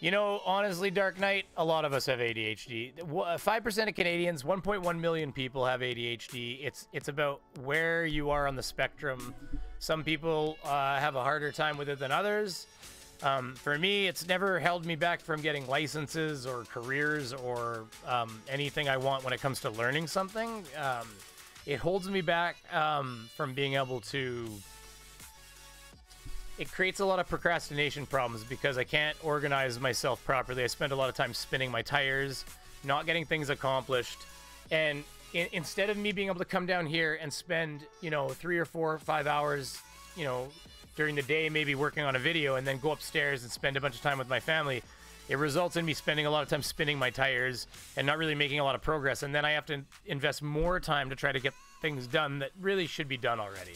you know, honestly, Dark Knight, a lot of us have ADHD. 5% of Canadians, 1.1 million people have ADHD. It's about where you are on the spectrum. Some people have a harder time with it than others. For me, it's never held me back from getting licenses or careers or anything I want when it comes to learning something. It holds me back from being able to... It creates a lot of procrastination problems because I can't organize myself properly. I spend a lot of time spinning my tires, not getting things accomplished. And instead of me being able to come down here and spend, 3 or 4 or 5 hours, during the day, maybe working on a video, and then go upstairs and spend a bunch of time with my family, it results in me spending a lot of time spinning my tires and not really making a lot of progress. And then I have to invest more time to try to get things done that really should be done already.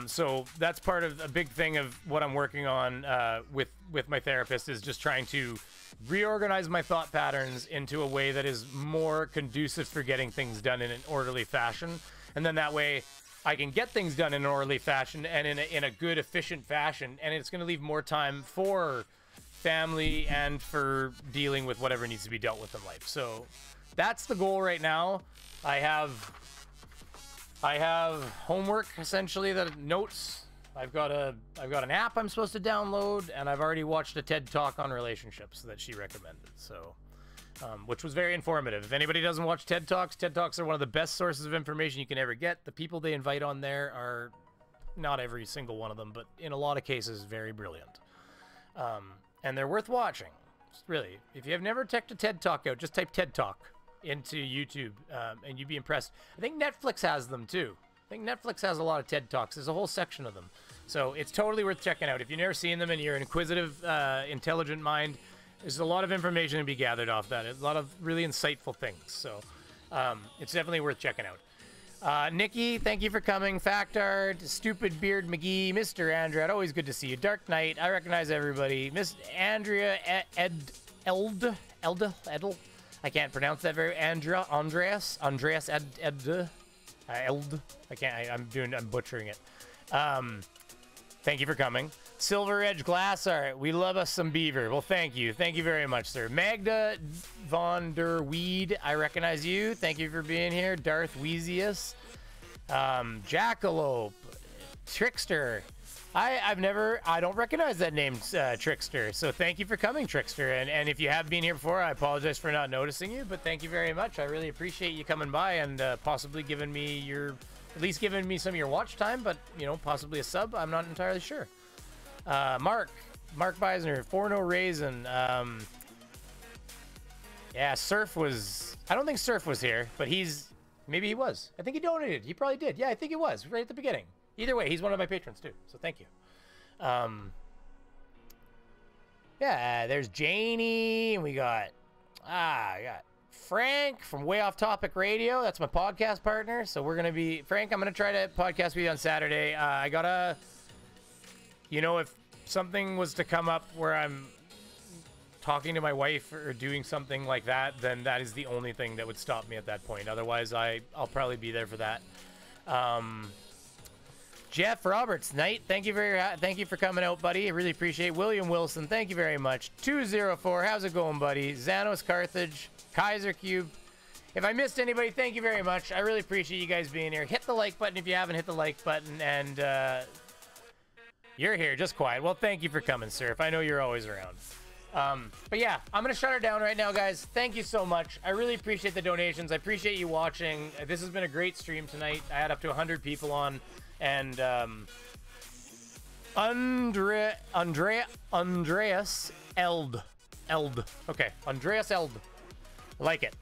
So that's part of a big thing of what I'm working on with my therapist, is just trying to reorganize my thought patterns into a way that is more conducive for getting things done in an orderly fashion. And then that way I can get things done in an orderly fashion and in a good, efficient fashion. And it's going to leave more time for family and for dealing with whatever needs to be dealt with in life. So that's the goal right now. I have homework, essentially, notes. I've got an app I'm supposed to download, and I've already watched a TED Talk on relationships that she recommended. So, which was very informative. If anybody doesn't watch TED Talks are one of the best sources of information you can ever get. The people they invite on there are, not every single one of them, but in a lot of cases, very brilliant. And they're worth watching. Really, if you have never checked a TED Talk out, just type TED Talk into YouTube, and you'd be impressed. I think Netflix has them too. I think Netflix has a lot of TED Talks. There's a whole section of them. So it's totally worth checking out. If you've never seen them and you're an inquisitive, intelligent mind, there's a lot of information to be gathered off that. A lot of really insightful things. So it's definitely worth checking out. Nikki, thank you for coming. Factard, Stupid Beard McGee, Mr. Andrea, always good to see you. Dark Knight, I recognize everybody. Miss Andrea Edel. I can't pronounce that very. Andreas Eld. I can't. I'm butchering it. Thank you for coming. Silver Edge Glass Art. We love us some beaver. Well, thank you. Thank you very much, sir. Magda von der Weed. I recognize you. Thank you for being here. Darth Weezius. Jackalope. Trickster. I don't recognize that name, Trickster. So thank you for coming, Trickster. And if you have been here before, I apologize for not noticing you, but thank you very much. I really appreciate you coming by and possibly giving me at least giving me some of your watch time, but, possibly a sub. I'm not entirely sure. Mark Beisner, Forno Raisin. Yeah, Surf was, I don't think Surf was here, but maybe he was. I think he donated. He probably did. Yeah, I think he was right at the beginning. Either way, he's one of my patrons too, so thank you. Yeah, there's Janie, and we got Frank from Way Off Topic Radio. That's my podcast partner. So we're gonna be Frank. I'm gonna try to podcast with you on Saturday. I gotta, if something was to come up where I'm talking to my wife or doing something like that, then that is the only thing that would stop me at that point. Otherwise, I'll probably be there for that. Jeff Roberts, Knight, thank you for coming out, buddy. I really appreciate it. William Wilson, thank you very much. 204, how's it going, buddy? Xanos Carthage, Kaiser Cube. If I missed anybody, thank you very much. I really appreciate you guys being here. Hit the like button if you haven't hit the like button, and you're here, just quiet. Well, thank you for coming, sir. If I know you're always around. But yeah, I'm gonna shut her down right now, guys. Thank you so much. I really appreciate the donations. I appreciate you watching. This has been a great stream tonight. I had up to 100 people on. And Andreas Eld. Okay, Andreas Eld. I like it.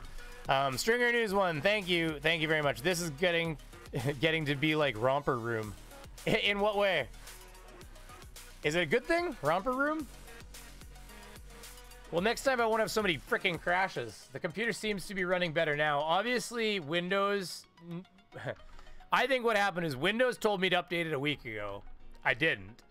Stringer News 1, thank you very much. This is getting to be like Romper Room. In what way? Is it a good thing? Romper Room? Well, next time I won't have so many freaking crashes. The computer seems to be running better now. Obviously, Windows... I think what happened is Windows told me to update it a week ago. I didn't.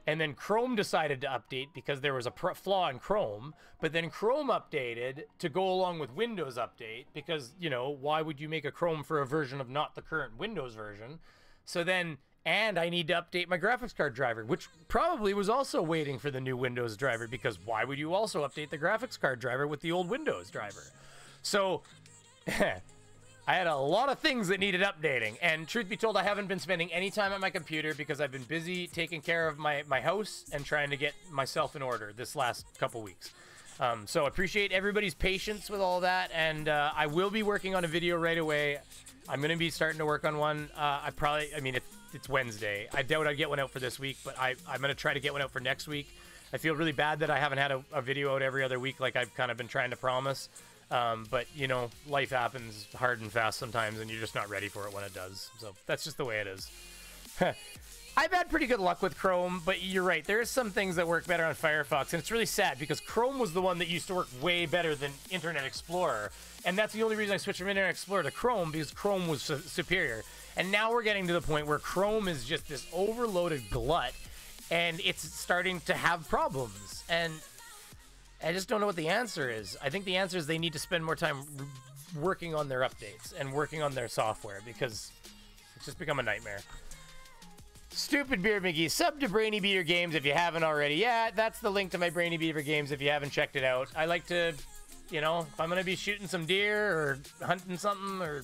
And then Chrome decided to update because there was a flaw in Chrome. But then Chrome updated to go along with Windows update because, why would you make a Chrome for a version of not the current Windows version? So then, and I need to update my graphics card driver, which probably was also waiting for the new Windows driver because why would you also update the graphics card driver with the old Windows driver? So... I had a lot of things that needed updating, and truth be told, I haven't been spending any time at my computer because I've been busy taking care of my house and trying to get myself in order this last couple weeks. So I appreciate everybody's patience with all that, and I will be working on a video right away. I'm going to be starting to work on one. It's Wednesday. I doubt I'd get one out for this week, but I'm going to try to get one out for next week. I feel really bad that I haven't had a video out every other week like I've kind of been trying to promise. But, you know, life happens hard and fast sometimes, and you're just not ready for it when it does. So that's just the way it is. I've had pretty good luck with Chrome, but you're right. There are some things that work better on Firefox, and it's really sad because Chrome was the one that used to work way better than Internet Explorer. And that's the only reason I switched from Internet Explorer to Chrome, because Chrome was superior. And now we're getting to the point where Chrome is just this overloaded glut, and it's starting to have problems. And I just don't know what the answer is. I think the answer is they need to spend more time working on their updates and working on their software, because it's just become a nightmare. Stupid Beard McGee, sub to Brainy Beaver Games if you haven't already. Yeah, that's the link to my Brainy Beaver Games if you haven't checked it out. I like to, you know, if I'm going to be shooting some deer or hunting something or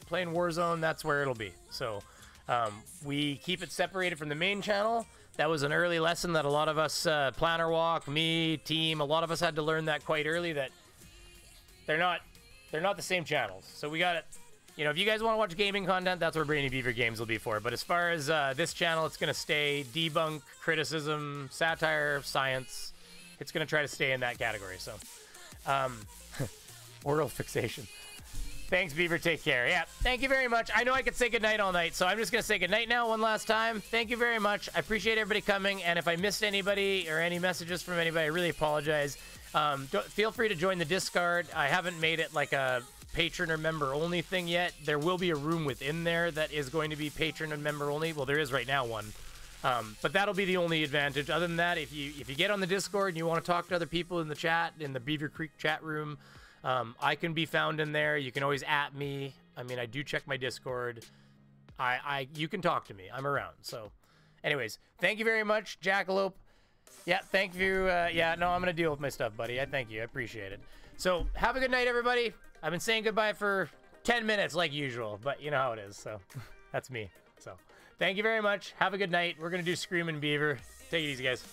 playing Warzone, that's where it'll be. So we keep it separated from the main channel. That was an early lesson that a lot of us, Planner Walk, me, team, a lot of us had to learn that quite early, that they're not the same channels. So we got it. You know, if you guys want to watch gaming content, that's where Brainy Beaver Games will be for. But as far as this channel, it's going to stay debunk, criticism, satire, science. It's going to try to stay in that category. So, oral fixation. Thanks, Beaver. Take care. Yeah, thank you very much. I know I could say goodnight all night, so I'm just going to say goodnight now one last time. Thank you very much. I appreciate everybody coming. And if I missed anybody or any messages from anybody, I really apologize. Feel free to join the Discord. I haven't made it like a patron or member only thing yet. There will be a room within there that is going to be patron and member only. Well, there is right now one. But that'll be the only advantage. Other than that, if you get on the Discord and you want to talk to other people in the chat, in the Beaver Creek chat room, I can be found in there. You can always @ me. I mean, I do check my Discord. You can talk to me. I'm around. So anyways, thank you very much, Jackalope. Yeah, thank you. Yeah, no, I'm going to deal with my stuff, buddy. I thank you. I appreciate it. So have a good night, everybody. I've been saying goodbye for 10 minutes like usual, but you know how it is. So that's me. So thank you very much. Have a good night. We're going to do Screamin' Beaver. Take it easy, guys.